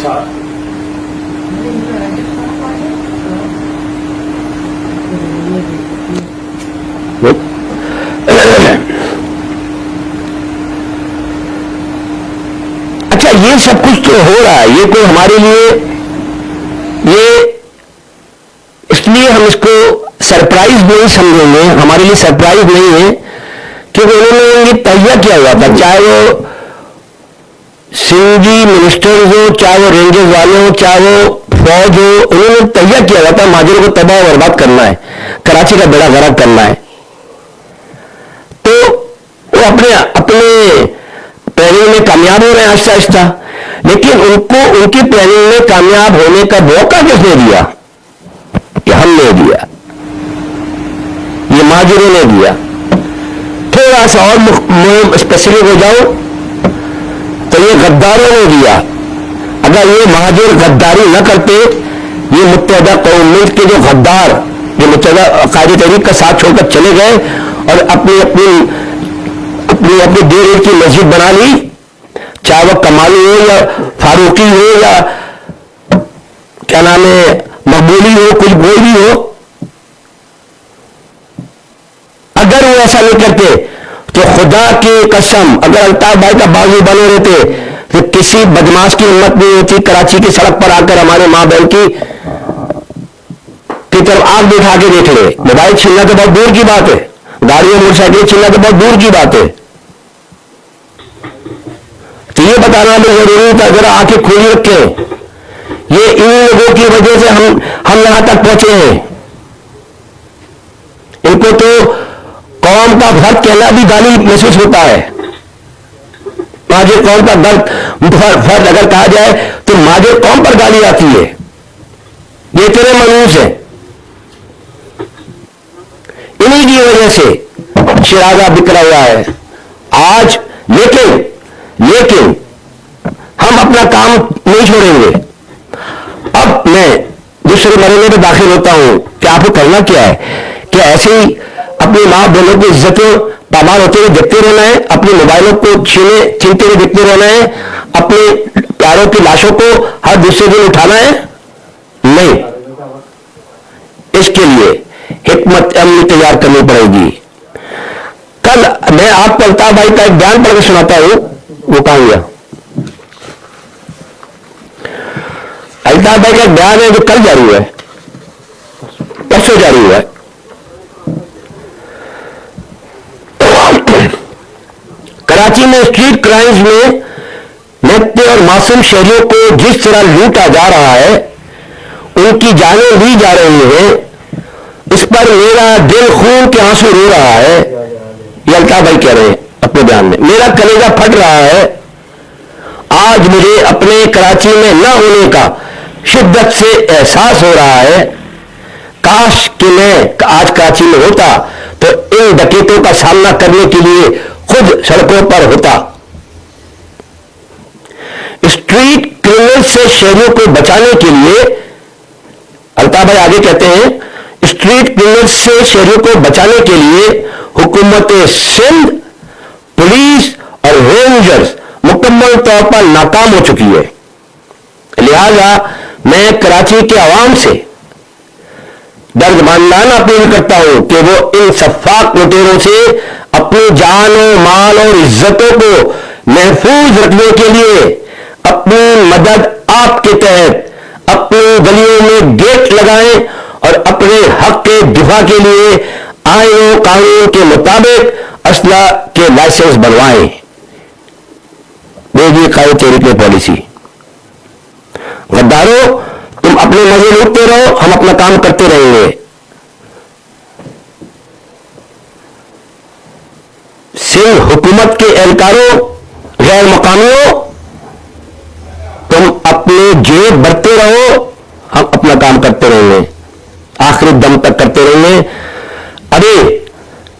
अच्छा, ये सब कुछ तो हो रहा है, ये कोई हमारे लिए, ये इसलिए हम इसको सरप्राइज नहीं समझेंगे, हमारे लिए सरप्राइज नहीं है, क्योंकि उन्होंने ये तैयार किया हुआ था, चाहे वो सिंधी मिनिस्टर्स हो, चाहे वो रेंजर्स वाले हो, चाहे वो फौज हो, उन्होंने तैयार किया हुआ था माजरे को तबाह और बर्बाद करना है, कराची का बेड़ा गर्क करना है। तो वो अपने अपने प्लानिंग में कामयाब हो रहे हैं आहिस्ता आहिस्ता, लेकिन उनको उनकी प्लानिंग में कामयाब होने का मौका किसने दिया? ये हमने दिया, ये माजरों ने दिया। थोड़ा सा और स्पेसिफिक हो जाओ तो ये गद्दारों ने दिया। अगर ये महाजिर गद्दारी न करते, ये मुत्तहिदा कौम मिल्क के जो गद्दार, ये मुत्तहिदा कायदे तहरीक का साथ छोड़कर चले गए और अपनी अपनी अपनी अपनी देर की मस्जिद बना ली, चाहे वह कमाली हो या फारूकी हो या क्या नाम है मकबूली हो, कुछ कोई भी हो। अगर वो ऐसा नहीं करते तो खुदा की कसम, अगर अल्ताफ भाई का बाजू बने रहते तो किसी बदमाश की हिम्मत नहीं होती कराची की सड़क पर आकर हमारे मां बहन की तरफ आग बिठा के देख ले। मोबाइल छीनना तो बहुत दूर की बात है, गाड़ियों मोटरसाइकिल छीनना तो बहुत दूर की बात है। तो ये बताना भी जरूरी था, जरा आंखें खुली रखें। ये इन लोगों की वजह से हम यहां तक पहुंचे हैं। इनको तो कौम का फर्ज कहना भी गाली महसूस होता है। माजिर कौम का फर्ज अगर कहा जाए तो माजिर कौम पर गाली आती है। ये तेरे मनूस है, इन्हीं की वजह से शिराजा बिखरा हुआ है आज। लेकिन हम अपना काम नहीं छोड़ेंगे। अब मैं दूसरे मरहले में दाखिल होता हूं कि आपको करना क्या है, कि ऐसे ही अपनी मां बहनों की इज्जतों पामाल होते हुए देखते रहना है, अपने मोबाइलों को छीनते हुए देखते रहना है, अपने प्यारों की लाशों को हर दूसरे दिन उठाना है? नहीं, इसके लिए हिकमत अमली तैयार करनी पड़ेगी। कल मैं आपको अल्ताफ भाई का एक बयान पढ़ के सुनाता हूं, वो कहां गया? अल्ताफ भाई का बयान है जो कल जारी हुआ है, परसों जारी हुआ है। कराची में स्ट्रीट क्राइम्स में नित्य और मासूम शहरियों को जिस तरह लूटा जा रहा है, उनकी जानें ली जा रही हैं, इस पर मेरा दिल खून के आंसू रो रहा है। ये अल्ताफ भाई कह रहे हैं अपने बयान में, मेरा कलेजा फट रहा है। आज मुझे अपने कराची में न होने का शिद्दत से एहसास हो रहा है। काश कि मैं आज कराची में होता तो इन डकैतों का सामना करने के लिए खुद सड़कों पर होता। स्ट्रीट क्रिमिनल से शहरियों को बचाने के लिए अता भाई आगे कहते हैं, स्ट्रीट क्रिमिनल्स से शहरियों को बचाने के लिए हुकूमत सिंध, पुलिस और रेंजर्स मुकम्मल तौर पर नाकाम हो चुकी है। लिहाजा मैं कराची के अवाम से दर्दमंदाना अपील करता हूं कि वो इन सफाक लुटेरों से अपनी जान और माल और इज्जतों को महफूज रखने के लिए अपनी मदद आपके तहत अपनी गलियों में गेट लगाएं और अपने हक के दिफा के लिए आईन और कानून के मुताबिक असला के लाइसेंस बनवाएं। देगी कायदे तहरीक पॉलिसी। गद्दारों, तुम अपने मजे लूटते रहो, हम अपना काम करते रहेंगे। सिंध हुकूमत के एहलकारों, गैर मुकामियों, तुम अपने जेब भरते रहो, हम अपना काम करते रहेंगे, आखिरी दम तक करते रहेंगे। अरे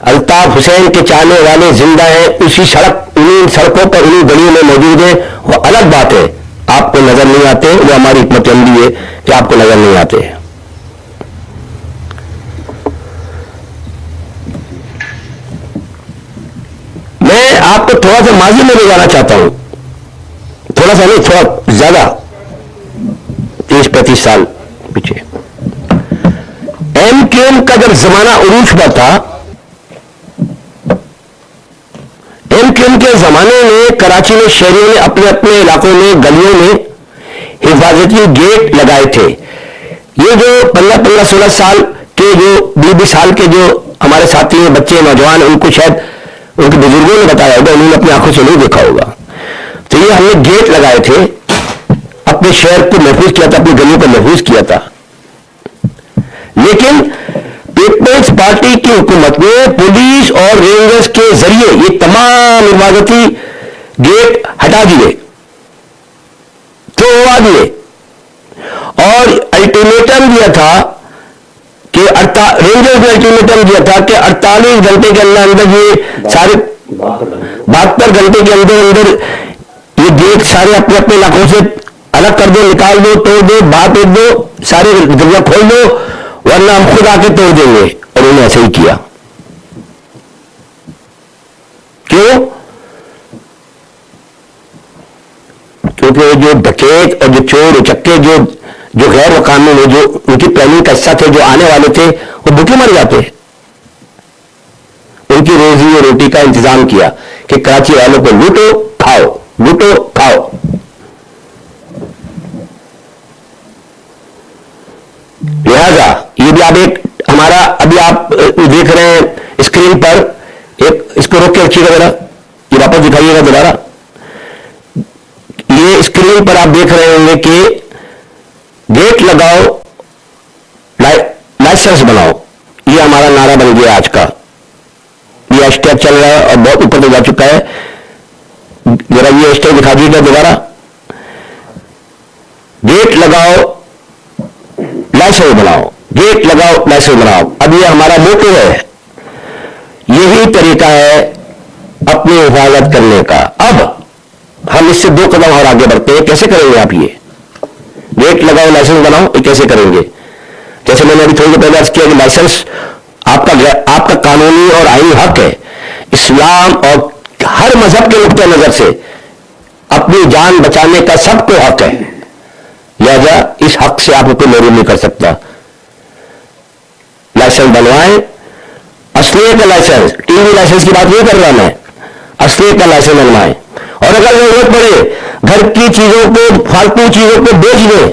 अल्ताफ हुसैन के चाहने वाले जिंदा हैं, उसी उन्हीं सड़कों पर, उन्हीं गलियों में मौजूद हैं। वो अलग बात है, आपको नजर नहीं आते, वो हमारी हिकमतअमली है कि आपको नजर नहीं आते। मैं आपको थोड़ा सा माजी में ले जाना चाहता हूं, थोड़ा सा नहीं, थोड़ा ज्यादा, 30-35 साल पीछे। एमक्यूएम का जब जमाना उरूज पर था, एमक्यूएम के जमाने में कराची में शहरियों ने अपने अपने इलाकों में, गलियों में हिफाजती गेट लगाए थे। ये जो 15-16 साल के, जो 20 साल के जो हमारे साथी हैं, बच्चे, नौजवान, उनको शायद उनके बुजुर्गों ने बताया होगा, उन्होंने अपनी आंखों से नहीं देखा होगा। तो ये हमने गेट लगाए थे, अपने शहर को महफूज किया था, अपनी गलियों को महफूज किया था। लेकिन पीपल्स पार्टी की हुकूमत ने पुलिस और रेंजर्स के जरिए ये तमाम हिफाजती गेट हटा दिए, तोड़वा दिए और अल्टीमेटम दिया था कि रेंजर्स ने अल्टीमेटम दिया था कि 48 घंटे के अंदर ये सारे 72 घंटे के अंदर ये गेट सारे अपने अपने इलाकों से अलग कर दो, निकाल दो, तोड़ दो, बाहर फेंक दो, सारे गलियां खोल दो, वरना हम खुद आके तोड़ देंगे। और उन्होंने ऐसे ही किया। क्यों? क्योंकि जो डकैत और जो चोर उचक्के जो गैर कानूनी है, जो उनकी प्लानिंग का हिस्सा थे, जो आने वाले थे, वो भूखे मर जाते। उनकी रोजी और रोटी का इंतजाम किया कि कराची वालों को लूटो खाओ, लूटो खाओ। लिहाजा ये भी आप एक हमारा, अभी आप देख रहे हैं स्क्रीन पर, एक इसको रोक के रखिएगा जरा, ये वापस दिखाइएगा दोबारा। ये स्क्रीन पर आप देख रहे होंगे कि गेट लगाओ, लाइसेंस बनाओ, ये हमारा नारा बन गया आज का। ये हैशटैग चल रहा है और बहुत ऊपर तक जा चुका है। जरा ये हैशटैग दिखा दीजिएगा दोबारा। गेट लगाओ, लाइसेंस बनाओ, गेट लगाओ, लाइसेंस बनाओ। अब ये हमारा मोटो है, यही तरीका है अपनी हिफाजत करने का। अब हम इससे 2 कदम और आगे बढ़ते हैं। कैसे करेंगे आप ये? गेट लगाओ, लाइसेंस बनाओ, ये कैसे करेंगे? जैसे मैंने अभी थोड़ी देर पहले अर्ज किया कि लाइसेंस आपका कानूनी और आईनी हक है। इस्लाम और हर मजहब के नुक्ते नजर से अपनी जान बचाने का सबको हक है, लिहाजा इस हक से आपको कोई महरूम नहीं कर सकता। लाइसेंस बनवाएं, असली का लाइसेंस, टीवी लाइसेंस की बात नहीं कर रहा मैं, असली का लाइसेंस बनवाएं। और अगर जरूरत पड़े घर की चीजों को, फालतू चीजों को बेच दें।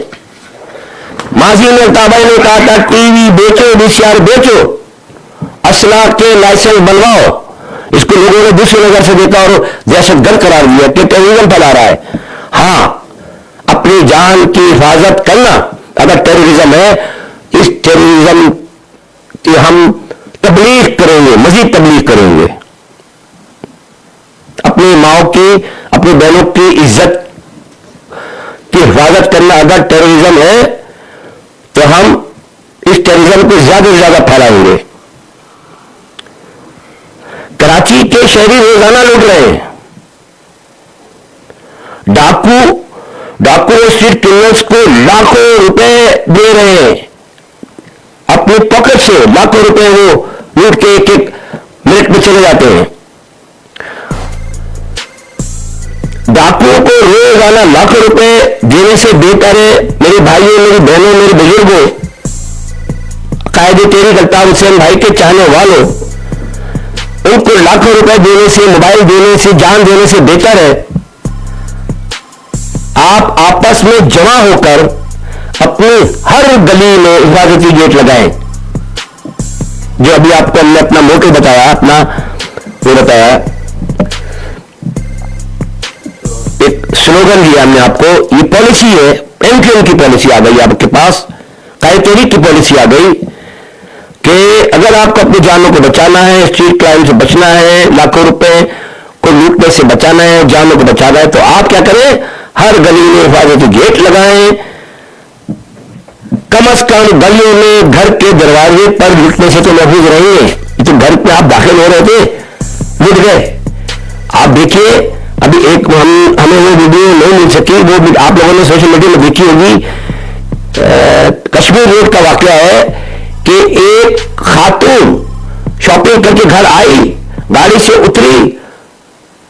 माजी में ताबाई ने कहा था टीवी बेचो, VCR बेचो, असला के लाइसेंस बनवाओ। इसको लोगों ने दूसरे नजर से देखा और दहशतगर्द करार दिया कि टेररिज्म फैला रहा है। हाँ, अपनी जान की हिफाजत करना अगर टेररिज्म है, इस टेररिज्म की हम तबलीग करेंगे, मजीद तबलीग करेंगे। अपनी माओ की, अपनी बहनों की इज्जत की हिफाजत करना अगर टेररिज्म है, तो हम इस टेररिज्म को ज्यादा से ज्यादा फैलाएंगे। कराची के शहरी रोजाना लूट रहे हैं। डाकू और स्ट्रीट क्रिमिनल्स को लाखों रुपए दे रहे हैं, अपनी पॉकेट से लाखों रुपए वो लूट के एक एक मिनट में चले जाते हैं। डाकुओं को रोजाना लाखों रुपए देने से बेहतर है मेरे भाइयों, मेरी बहनों, मेरे बुजुर्गों, कायदे तेरी अल्ताफ हुसैन भाई के चाहने वालों, उनको लाखों रुपए देने से, मोबाइल देने से, जान देने से बेहतर है आप आपस में जमा होकर अपनी हर गली में हिफाजती गेट लगाएं। जो अभी आपको हमने अपना मोटो बताया, अपना वो बताया, एक स्लोगन दिया हमने आपको, ये पॉलिसी है, एमक्यूएम की पॉलिसी आ गई आपके पास, कायदे तेरी की पॉलिसी आ गई कि अगर आपको अपनी जानों को बचाना है, स्ट्रीट क्राइम से बचना है, लाखों रुपए को लूटने से बचाना है, जानों को बचाना है, तो आप क्या करें, हर गली में हिफाजती गेट लगाएं। कम से कम गलियों में घर के दरवाजे पर लूटने से तो महफूज रहेंगे। तो घर पे आप दाखिल हो रहे थे, लूट गए। आप देखिए अभी एक हमें वो वीडियो नहीं मिल सकी, वो आप लोगों ने सोशल मीडिया में देखी होगी, कश्मीर रोड का वाकया है कि एक खातून शॉपिंग करके घर आई, गाड़ी से उतरी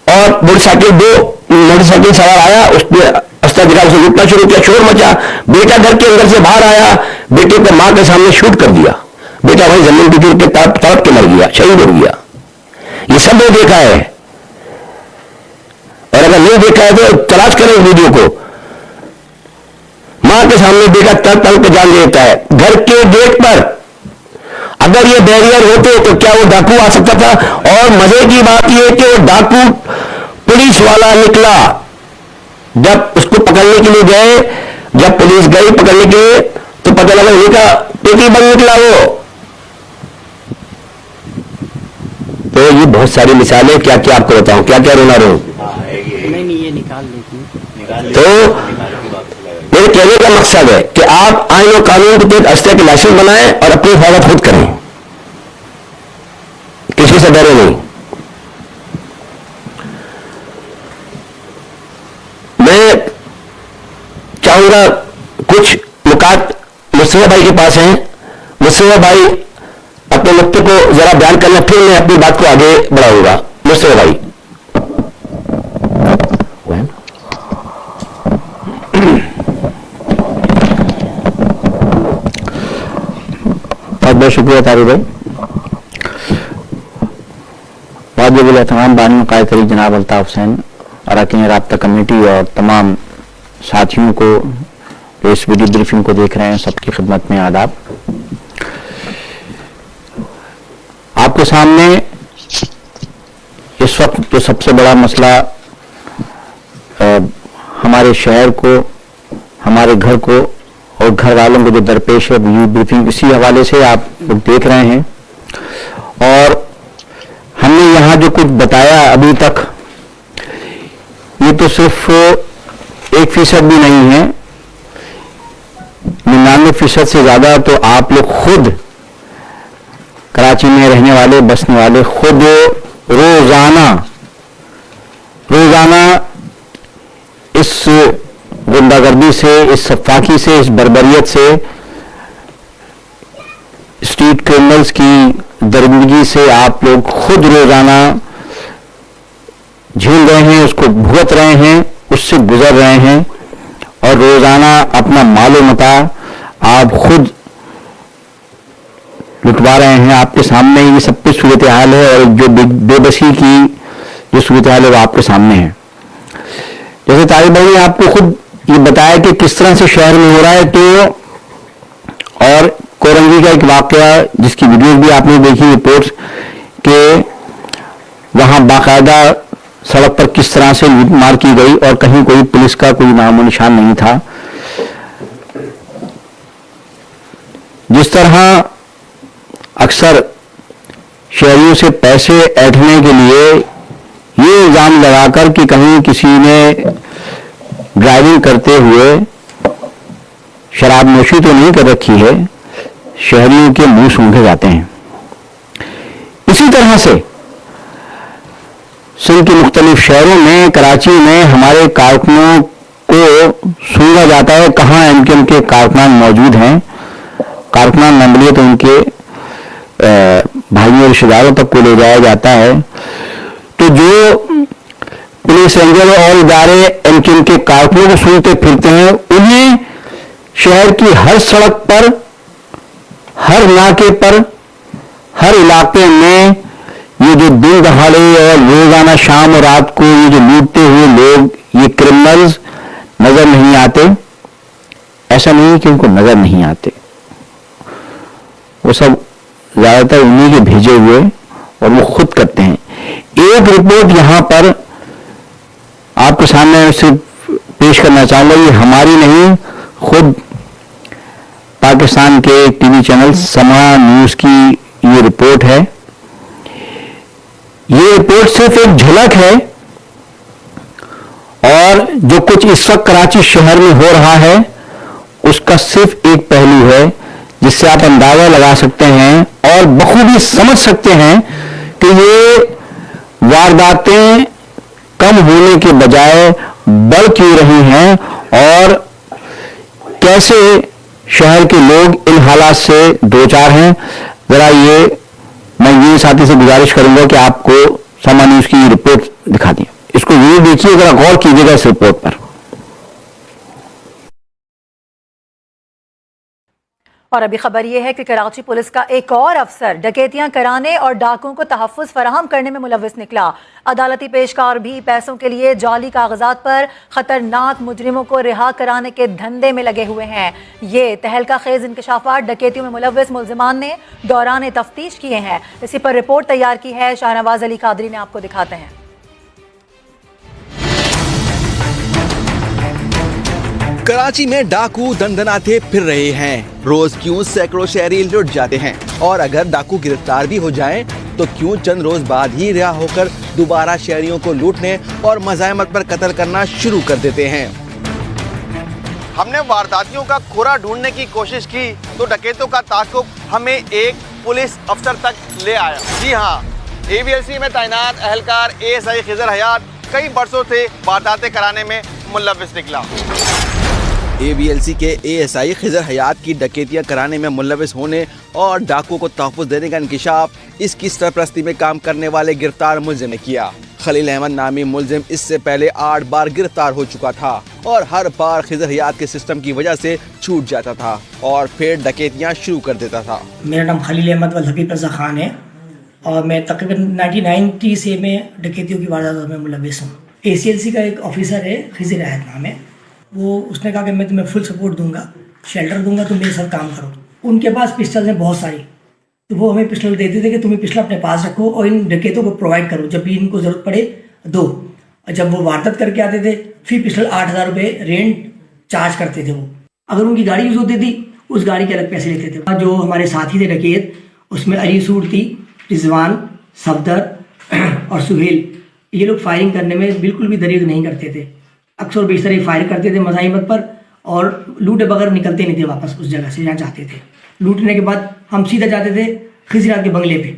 और मोटरसाइकिल सवार आया, उसने अस्त्र से लूटना शुरू किया, शोर मचा, बेटा घर के अंदर से बाहर आया, बेटे को मां के सामने शूट कर दिया, बेटा वही जमीन पर गिर के तड़प के मर गया, शहीद हो गया। ये सब ने देखा है, और अगर नहीं देखा है तो तलाश करें वीडियो को। मां के सामने बेटा तड़प के जान देता है। घर के गेट पर अगर ये बैरियर होते तो क्या वो डाकू आ सकता था? और मजे की बात यह है कि वो डाकू पुलिस वाला निकला। जब उसको पकड़ने के लिए गए, जब पुलिस गई पकड़ने के लिए तो पता लगा उनका पेटी बंद निकला वो। तो ये बहुत सारी मिसालें, क्या क्या आपको बताऊं, क्या क्या रोना रो। नहीं ये निकाल लेती। तो मेरे कहने का मकसद है कि आप आईन और कानून के तहत अस्त्र के लाइसेंस बनाएं और अपनी हिफाजत खुद करें, किसी से डरे नहीं। मैं चाहूंगा कुछ नुकात मुस्तफा भाई के पास हैं, मुस्तफा भाई अपने नुक्ते को जरा बयान करना, फिर मैं अपनी बात को आगे बढ़ाऊंगा। मुस्तफा भाई। बहुत शुक्रिया तारिक भाई। वाजिबुल एहतराम बानी कायद तरीक जनाब अल्ताफ हुसैन, अरकान राब्ता कमेटी और तमाम साथियों को जो इस वीडियो ब्रीफिंग को देख रहे हैं, सबकी खिदमत में आदाब। आपके सामने इस वक्त जो सबसे बड़ा मसला हमारे शहर को, हमारे घर को और घर वालों को जो दरपेश है, वीडियो ब्रीफिंग इसी हवाले से आप लोग देख रहे हैं। और हमने यहाँ जो कुछ बताया अभी तक, ये तो सिर्फ 1% भी नहीं है, 99% से ज्यादा तो आप लोग खुद कराची में रहने वाले, बसने वाले खुद रोजाना इस गुंडागर्दी से, इस सफाकी से, इस बर्बरियत से, स्ट्रीट क्रिमिनल्स की दरिंदगी से आप लोग खुद रोजाना झेल रहे हैं, उसको भुगत रहे हैं, उससे गुजर रहे हैं और रोजाना अपना मालो मता आप खुद लुटवा रहे हैं। आपके सामने ये सब कुछ सूरत हाल है और जो बेबसी की जो सूरत हाल है वो आपके सामने है। जैसे तारिक भाई ने आपको खुद ये बताया कि किस तरह से शहर में हो रहा है, तो और कोरंगी का एक वाकया जिसकी वीडियो भी आपने देखी, रिपोर्ट्स के वहां बाकायदा सड़क पर किस तरह से लूटमार की गई और कहीं कोई पुलिस का कोई नामो निशान नहीं था। जिस तरह अक्सर शहरियों से पैसे ऐंठने के लिए ये इल्जाम लगाकर कि कहीं किसी ने ड्राइविंग करते हुए शराब नोशी तो नहीं कर रखी है, शहरियों के मुंह सूंघे जाते हैं। इसी तरह से सिंध के मुख्तलिफ शहरों में, कराची में हमारे कारकुनों को सूंघा जाता है। कहाँ एमकेएम के कारकुनान मौजूद हैं, कारकुनान न मिले तो उनके भाइयों रिश्तेदारों तक को ले जाया जाता है। तो जो पुलिस रेंजर और इदारे इनके कारकुनों को सुनते फिरते हैं, उन्हें शहर की हर सड़क पर, हर नाके पर, हर इलाके में ये जो दिन दहाड़े और रोजाना शाम और रात को ये जो लूटते हुए लोग, ये क्रिमिनल्स नजर नहीं आते। ऐसा नहीं कि उनको नजर नहीं आते, वो सब ज्यादातर उन्हीं के भेजे हुए और वो खुद करते हैं। एक रिपोर्ट यहां पर आपके सामने सिर्फ पेश करना चाहूंगा, ये हमारी नहीं, खुद पाकिस्तान के टीवी चैनल समा न्यूज की ये रिपोर्ट है। ये रिपोर्ट सिर्फ एक झलक है, और जो कुछ इस वक्त कराची शहर में हो रहा है उसका सिर्फ एक पहलू है, जिससे आप अंदाजा लगा सकते हैं और बखूबी समझ सकते हैं कि ये वारदातें कम होने के बजाय बढ़ क्यों रही हैं, और कैसे शहर के लोग इन हालात से दो चार हैं। जरा ये मैं ये साथी से गुजारिश करूंगा कि आपको समा न्यूज की रिपोर्ट दिखा दी, इसको जरूर देखिए, जरा गौर कीजिएगा इस रिपोर्ट पर। और अभी खबर यह है कि कराची पुलिस का एक और अफसर डकैतियां कराने और डाकुओं को तहफ्फुज फराहम करने में मुलव्विस निकला। अदालती पेशकार भी पैसों के लिए जाली कागजात पर खतरनाक मुजरिमों को रिहा कराने के धंधे में लगे हुए हैं। ये तहलका खेज इंकशाफात डकैतियों में मुलव्विस मुलजिमान ने दौरान तफ्तीश किए हैं। इसी पर रिपोर्ट तैयार की है शाहनवाज अली कादरी ने, आपको दिखाते हैं। कराची में डाकू दंदनाते फिर रहे हैं। रोज क्यों सैकड़ों शहरी लुट जाते हैं, और अगर डाकू गिरफ्तार भी हो जाएं, तो क्यों चंद रोज बाद ही रिहा होकर दोबारा शहरियों को लूटने और मज़ाहमत पर कत्ल करना शुरू कर देते हैं। हमने वारदातियों का खोरा ढूंढने की कोशिश की तो डकैतों का ताक़ुब हमें एक पुलिस अफसर तक ले आया। जी हाँ, AVLC में तैनात एहलकार ASI खिजर हयात कई बरसों से वारदातें कराने में मुलव्विस निकला। AVLC के ASI खिजर हयात की डकैतियां कराने में मुलव्विस होने और डाकुओं को तहफ़्फ़ुज़ देने का इंकिशाफ इसकी सरपरस्ती में काम करने वाले गिरफ्तार मुलजिम ने किया। खलील अहमद नामी मुलजिम इससे पहले 8 बार गिरफ्तार हो चुका था और हर बार खिजर हयात के सिस्टम की वजह से छूट जाता था और फिर डकैतियां शुरू कर देता था। मेरा नाम खलील अहमद वल हबीब रज़ा खान है और मैं तकरीबन 1990 से मैं डकैतियों की वारदातों में मुलव्विस हूँ। ACLC का एक ऑफिसर है, खिजर हयात नाम है, वो उसने कहा कि मैं तुम्हें फुल सपोर्ट दूंगा, शेल्टर दूंगा, तुम मेरे साथ काम करो। उनके पास पिस्टल हैं बहुत सारी, तो वो हमें पिस्टल देते थे कि तुम्हें पिस्टल अपने पास रखो और इन डकैतों को प्रोवाइड करो, जब भी इनको ज़रूरत पड़े दो। और जब वो वारदात करके आते थे फिर पिस्टल 8,000 रुपये रेंट चार्ज करते थे। वो अगर उनकी गाड़ी यूज़ होती थी उस गाड़ी के अलग पैसे लेते थे। जो हमारे साथी थे डकैत, उसमें अली सूर थी, रिजवान, सफदर और सुहेल, ये लोग फायरिंग करने में बिल्कुल भी दरीग नहीं करते थे। अक्सर बेशतर ही फायर करते थे मज़ाहिमत पर और लूटे बगैर निकलते नहीं थे वापस उस जगह से जहाँ जाते थे। लूटने के बाद हम सीधा जाते थे खिजरात के बंगले पे,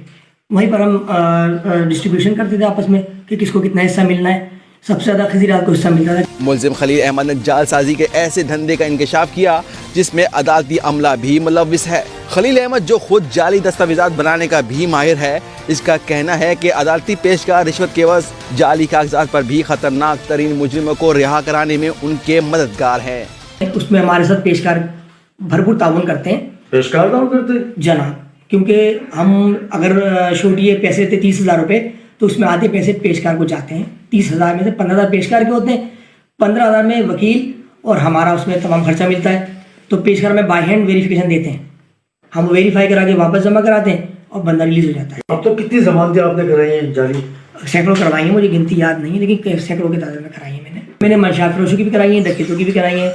वहीं पर हम डिस्ट्रीब्यूशन करते थे आपस में कि किसको कितना हिस्सा मिलना है। सबसे ज़्यादा खिजरात को हिस्सा मिलता था। मुलजिम खलील अहमद ने जालसाजी के ऐसे धंधे का इंकशाफ किया जिसमें अदालती अमला भी मुलव्विस है। खलील अहमद जो खुद जाली दस्तावेजात बनाने का भी माहिर है, इसका कहना है कि अदालती पेशकार रिश्वत के एवज जाली कागजात पर भी खतरनाक तरीन मुजरिमों को रिहा कराने में उनके मददगार हैं। उसमें हमारे साथ पेशकार भरपूर ताउन करते हैं। पेशकार ताउन करते हैं जनाब, क्योंकि हम अगर छोड़िए पैसे देते 30,000 रुपये, तो उसमें आधे पैसे पेशकार को जाते हैं। 30,000 में से 15,000 पेशकार के होते हैं, 15,000 में वकील और हमारा उसमें तमाम खर्चा मिलता है। तो पेशकार में बाय हैंड वेरिफिकेशन देते हैं, हम वेरीफाई करा के वापस जमा कराते हैं और बंदा रिलीज हो जाता है। अब तो कितनी जमानतें आपने कराई हैं जाली? सैकड़ों करवाई हैं, मुझे गिनती याद नहीं है, लेकिन सैकड़ों की तादाद में कराई है मैंने मंशात फरोशों की भी कराई है, डकैतों की भी कराई है,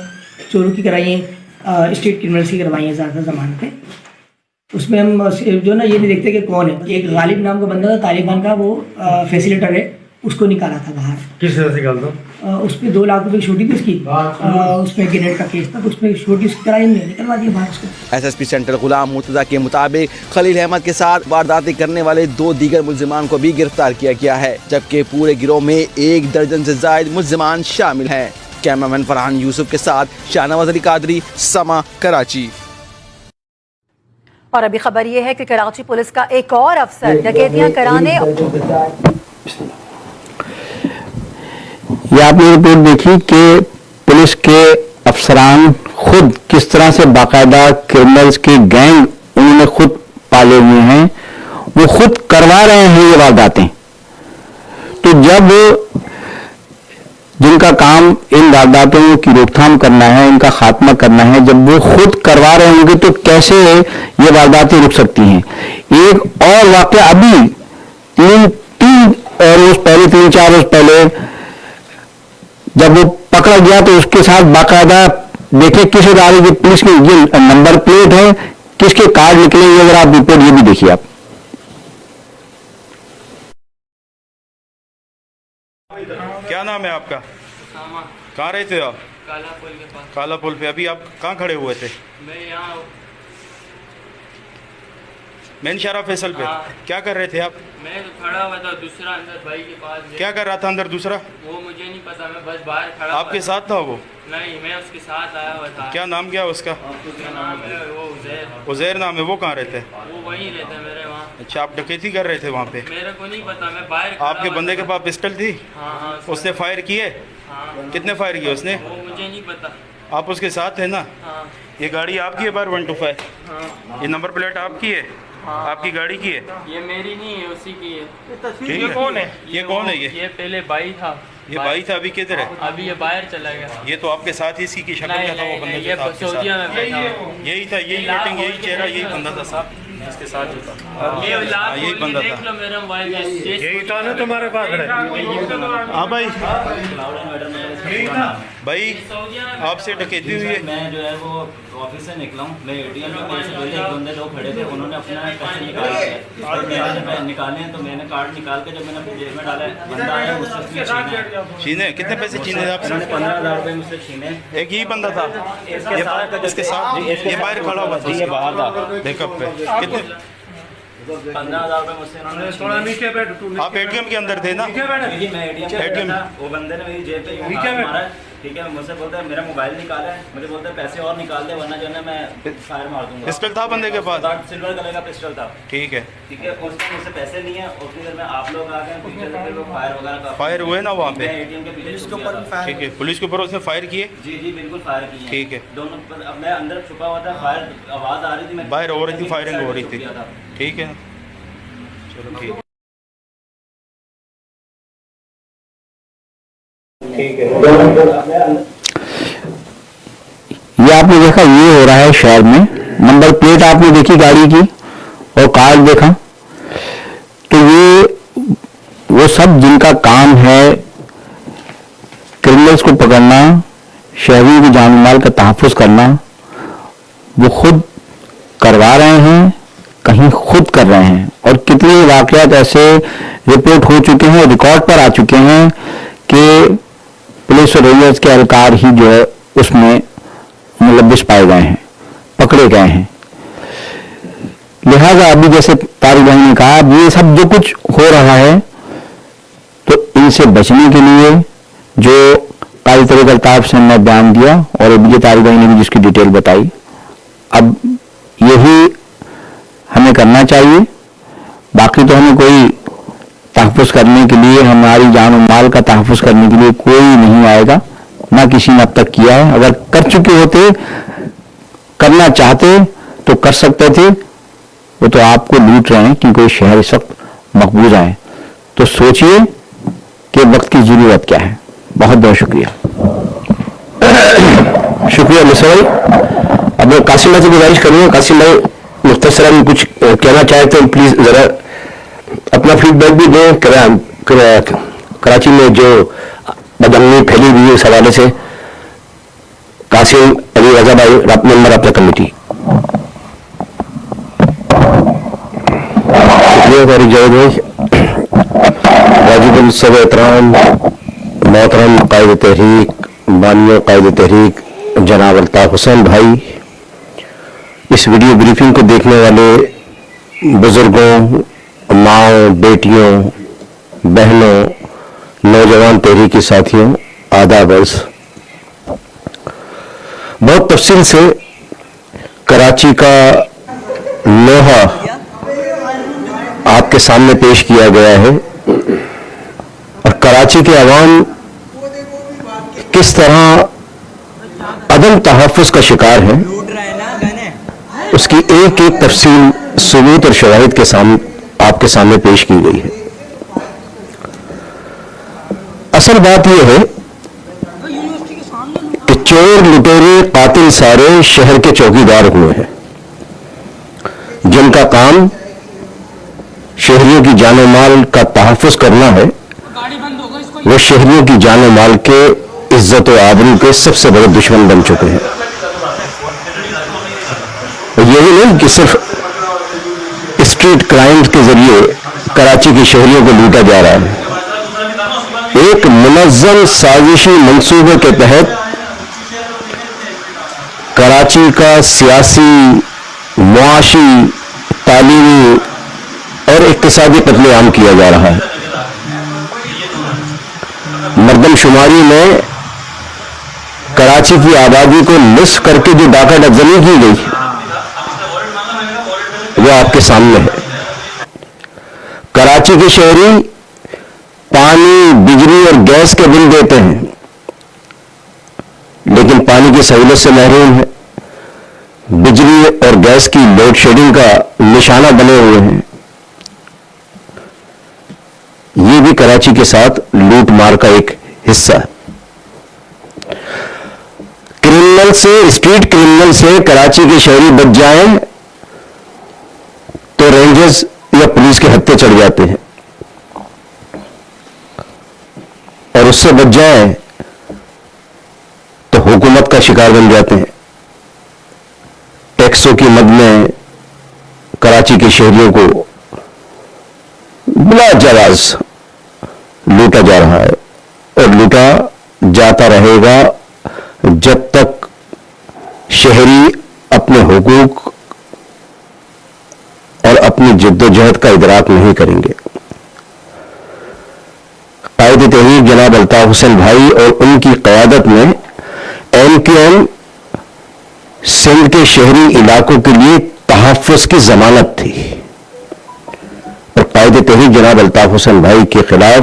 चोरों की कराई है, स्टेट क्रिमिनल्स की करवाई है ज़्यादातर जमानतें। उसमें हम जो ना ये नहीं देखते कि कौन है। एक गालिब नाम का बंदा था तालिबान का, वो फैसिलिटर है, उसको निकाला था बाहर। किस तरह से निकालता? उस पर 2 लाख रुपए की छोटी थी उसकी, उसमें ग्रेनेड का केस था, उसमें छोटी उसकी कराई में निकलवा दी बाहर उसको। SSP सेंटर गुलाम मुर्तजा के मुताबिक खलील अहमद के साथ वारदातें करने वाले 2 दीगर मुलजिमान को भी गिरफ्तार किया गया है, जबकि पूरे गिरोह में 1 दर्जन से ज्यादा मुलजिमान शामिल हैं। कैमरामैन फरहान यूसुफ के साथ शाहनवाज अली कादरी, समा, कराची। और अभी खबर यह है कि कराची पुलिस का एक और अफसर डकैतियां कराने ये आपने रिपोर्ट देखी कि पुलिस के अफसरान खुद किस तरह से बाकायदा क्रिमिनल्स के गैंग उन्होंने खुद पाले हुए हैं, वो खुद करवा रहे हैं ये वारदातें। तो जब जिनका काम इन वारदातों की रोकथाम करना है, इनका खात्मा करना है, जब वो खुद करवा रहे होंगे तो कैसे ये वारदातें रुक सकती हैं। एक और वाकया अभी तीन चार रोज पहले जब वो पकड़ा गया तो उसके साथ बाकायदा देखे किस इदारे की पुलिस की ये नंबर प्लेट है, किसके कार्ड निकले, ये अगर आप रिपोर्ट ये भी देखिए आप। क्या नाम है आपका? कहाँ रहते हो आप? काला पुल के पास। काला पुल पे। अभी आप कहाँ खड़े हुए थे? मैं यहाँ मेन शारा फैसल पे। हाँ। क्या कर रहे थे आप? मैं तो खड़ा हुआ था, दूसरा अंदर भाई के पास। क्या कर रहा था अंदर दूसरा? वो मुझे नहीं पता, मैं बस बाहर खड़ा। आपके साथ था वो? नहीं, मैं उसके साथ आया हुआ था। क्या नाम क्या उसका? उसका नाम है वो उज़ैर। उज़ैर नाम है। वो कहाँ रहते हैं? वो वहीं रहता है मेरे वहाँ। अच्छा, आप डकैती कर रहे थे वहाँ पे? मेरे को नहीं पता, मैं बाहर। आपके बंदे के पास पिस्टल थी? हाँ। उसने फायर किए? हाँ। कितने फायर किए उसने? वो मुझे नहीं पता। आप उसके साथ है ना? हाँ। ये गाड़ी आपकी है बार 125? हाँ। ये नंबर प्लेट आपकी है? हाँ। आपकी गाड़ी की है? ये मेरी नहीं है, उसी की है। ठीक है। कौन है ये? कौन है ये? ये पहले भाई था। ये भाई था, अभी किधर है? अभी ये बाहर चला गया। ये तो आपके साथ ही इसी की शक्ल का था वो बंदा जो था आपके साथ। सऊदीया में बैठा। यही था, यही लुटिंग, यही चेहरा, यही बंदा था साहब इसके साथ जो था। यही बंदा था। देख लो मेरा मोबाइल में। यही था ना तुम्हारे पास? हाँ भाई। भाई आपसे डकैती हुई है? मैं जो है वो ऑफिस से निकला हूँ। मैं एटीएम में पैसे भेजे, एक बंदे लोग खड़े थे, उन्होंने अपना पैसे निकाले थे। निकाले हैं तो मैंने कार्ड निकाल के जब मैंने जेब में डाला, बंदा आया मुझसे छीने। कितने पैसे छीने आपसे? 15,000 रुपये मुझसे छीने। एक ही बंदा था इसके साथ? ये बाहर खड़ा हुआ था? ये बाहर था बैकअप पे। कितने? 15,000 रुपये मुझसे थोड़ा नीचे बैठ। आप एटीएम के अंदर थे ना? मैं एटीएम था। वो बंदे ने मेरी जेब पे यूं हाथ मारा, ठीक है, मुझसे बोलता है मेरा मोबाइल निकाला है, मुझे बोलता है पैसे और निकाल दे वरना जो है मैं फायर मार दूंगा। पिस्टल था बंदे के पास? सिल्वर कलर का पिस्टल था। ठीक है। ठीक है, उसने मुझसे पैसे लिए हैं और फिर में आप लोग आ गए पीछे से, फिर वो फायर वगैरह का फायर हुए ना वहाँ पे? एटीएम के पीछे उसके ऊपर ठीक है, पुलिस के ऊपर उसने फायर किए? जी जी बिल्कुल फायर किए। ठीक है। दोनों अब मैं अंदर छुपा हुआ था, फायर आवाज आ रही थी, बाहर हो रही थी, फायरिंग हो रही थी। ठीक है, चलो ठीक है। ये आपने देखा, ये हो रहा है शहर में। नंबर प्लेट आपने देखी गाड़ी की और कार्ड देखा, तो ये वो सब जिनका काम है क्रिमिनल्स को पकड़ना, शहरियों की जान माल का तहफ़्फ़ुज़ करना, वो खुद करवा रहे हैं, कहीं खुद कर रहे हैं। और कितने वाकयात ऐसे रिपोर्ट हो चुके हैं, रिकॉर्ड पर आ चुके हैं कि पुलिस और रेंजर्स के एहलकार ही जो है उसमें मुलव्विस पाए गए हैं, पकड़े गए हैं। लिहाजा अभी जैसे तारिक भाई ने कहा, ये सब जो कुछ हो रहा है तो इनसे बचने के लिए जो काली तरीके अल्ताफ से हमने बयान दिया और अभी तारिक भाई ने भी जिसकी डिटेल बताई, अब यही हमें करना चाहिए। बाकी तो हमें कोई तहफ़्फ़ुज़ करने के लिए, हमारी जान और माल का तहफ़्फ़ुज़ करने के लिए कोई नहीं आएगा, ना किसी ने अब तक किया है। अगर कर चुके होते, करना चाहते तो कर सकते थे। वो तो आपको लूट रहे हैं क्योंकि शहर इस वक्त मकबूज है। तो सोचिए कि वक्त की ज़रूरत क्या है। बहुत बहुत शुक्रिया। शुक्रिया मिस्टर भाई। अब कासिम भाई से गुजारिश करूँगा, कासिम भाई मुख्तसरन कुछ कहना चाहे तो प्लीज जरा अपना फीडबैक भी दें। कराची में जो बदअमनी फैली हुई है उस हवाले से। कासिम अली रजा भाई, मेंबर ऑफ द कमेटी। वाजिबुल सब एहतराम मोहतरम कायद तहरीक, बानिया कायद तहरीक जनाब अल्ताफ हुसैन भाई, इस वीडियो ब्रीफिंग को देखने वाले बुजुर्गों, माओ, बेटियों, बहनों, नौजवान तहरीकी साथियों, आदाब अर्ज़। बहुत तफसील से कराची का लोहा आपके सामने पेश किया गया है और कराची के अवाम किस तरह अदम तहफ़्फ़ुज़ का शिकार है, उसकी एक एक तफसील सबूत और शवाहिद के सामने आपके सामने पेश की गई है। असल बात यह है कि चोर लुटेरे कातिल सारे शहर के चौकीदार हुए हैं, जिनका काम शहरियों की जानो माल का तहफ़्फ़ुज़ करना है। वो शहरियों की जानो माल के इज्जत और आबरू के सबसे बड़े दुश्मन बन चुके हैं। यही नहीं कि सिर्फ स्ट्रीट क्राइम्स के जरिए कराची के शहरियों को लूटा जा रहा है, एक मुनज़्ज़म साजिशी मंसूबे के तहत कराची का सियासी, मुआशी, तालीमी और इक़्तिसादी कत्लेआम किया जा रहा है। मरदमशुमारी में कराची की आबादी को लिस्ट करके जो डाका डबजनी की गई वो आपके सामने है। कराची के शहरी पानी, बिजली और गैस के बिल देते हैं, लेकिन पानी की सहूलत से महरूम है। बिजली और गैस की लोड शेडिंग का निशाना बने हुए हैं। ये भी कराची के साथ लूट मार का एक हिस्सा है। क्रिमिनल से, स्ट्रीट क्रिमिनल से कराची के शहरी बच जाएं तो रेंजर्स या पुलिस के हत्थे चढ़ जाते हैं, और उससे बच जाएं तो हुकूमत का शिकार बन जाते हैं। टैक्सों की मद में कराची के शहरियों को बिला जवाज लूटा जा रहा है और लूटा जाता रहेगा जब तक शहरी अपने हुकूक और अपनी जिद्दोजहद का इदराक नहीं करेंगे। कायदे तहरीक जनाब अल्ताफ हुसैन भाई और उनकी क़यादत में MQM सिंध के शहरी इलाकों के लिए तहफ़्फ़ुज़ की जमानत थी, और कायदे तहरीक जनाब अल्ताफ हुसैन भाई के खिलाफ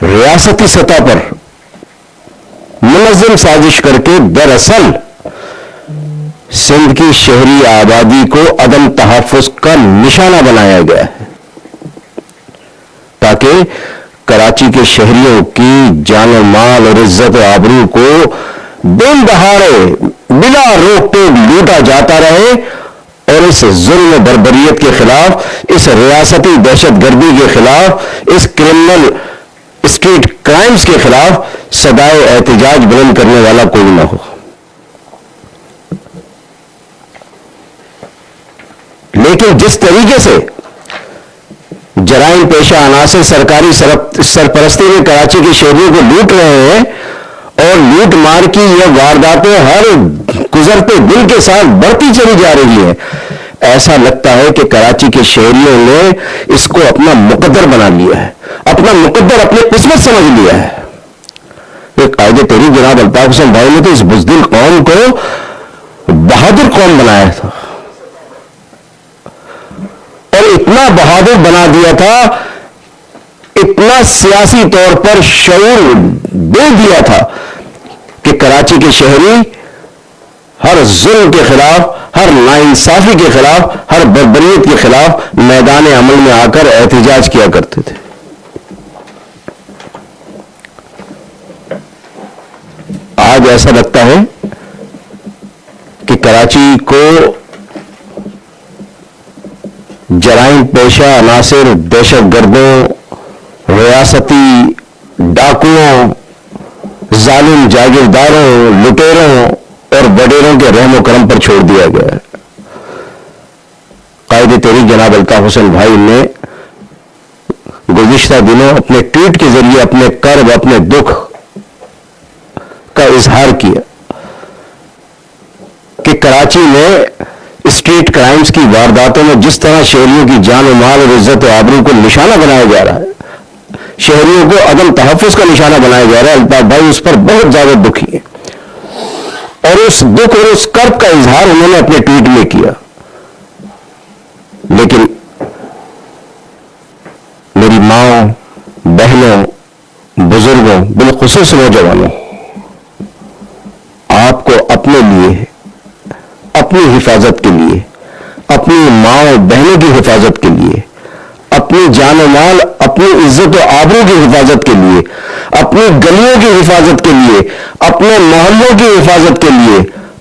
रियासती सतह पर मुनज़्ज़म साजिश करके दरअसल सिंध की शहरी आबादी को अदम तहफ़्फ़ुज़ का निशाना बनाया गया है, ताकि कराची के शहरियों की जानो माल और इज्जत और आबरू को दिन दहाड़े बिना रोक टोक लूटा जाता रहे, और इस जुल्म बर्बरियत के खिलाफ, इस रियासती दहशतगर्दी के खिलाफ, इस क्रिमिनल स्ट्रीट क्राइम्स के खिलाफ सदाए एहतजाज बुलंद करने वाला कोई ना हो। लेकिन जिस तरीके से जराइम पेशा अनासर सरकारी सरपरस्ती में कराची के शहरियों को लूट रहे हैं, और लूट मार की यह वारदातें हर गुजरते दिन के साथ बढ़ती चली जा रही है, ऐसा लगता है कि कराची के शहरियों ने इसको अपना मुकद्दर बना लिया है, अपना मुकद्दर, अपनी किस्मत समझ लिया है। एक कायदे तहरीक जनाब अल्ताफ हुसैन भाई ने तो इस बुज़दिल कौम को बहादुर कौम बनाया था, और इतना बहादुर बना दिया था, इतना सियासी तौर पर शऊर दे दिया था कि कराची के शहरी हर जुल्म के खिलाफ, हर नाइंसाफी के खिलाफ, हर बर्बरियत के खिलाफ मैदान अमल में आकर एहतजाज किया करते थे। आज ऐसा लगता है कि कराची को जराइम पेशा अनासिर, दहशतगर्दों, रियासती डाकुओं, जालिम जागीरदारों, लुटेरों और वडेरों के रहमो करम पर छोड़ दिया गया है। कायदे तहरीक जनाब अल्ताफ हुसैन भाई ने गुज़िश्ता दिनों अपने ट्वीट के जरिए अपने कर्ब, अपने दुख का इजहार किया कि कराची में स्ट्रीट क्राइम्स की वारदातों में जिस तरह शहरियों की जान और माल और इज्जत और आबरू को निशाना बनाया जा रहा है, शहरियों को अदम तहफ़्फ़ुज़ का निशाना बनाया जा रहा है, अल्ताफ भाई उस पर बहुत ज्यादा दुखी है, और उस दुख और उस कर्ब का इजहार उन्होंने अपने ट्वीट में किया। लेकिन मेरी माँ, बहनों, बुजुर्गों, बिलखुसूस नौजवानों, आपको अपने लिए, अपनी हिफाजत के लिए, अपनी माँ बहनों की हिफाजत के लिए, अपनी जान और माल, अपनी इज्जत और आबरू की हिफाजत के लिए, अपनी गलियों की हिफाजत के लिए, अपने मोहल्लों की हिफाजत के लिए,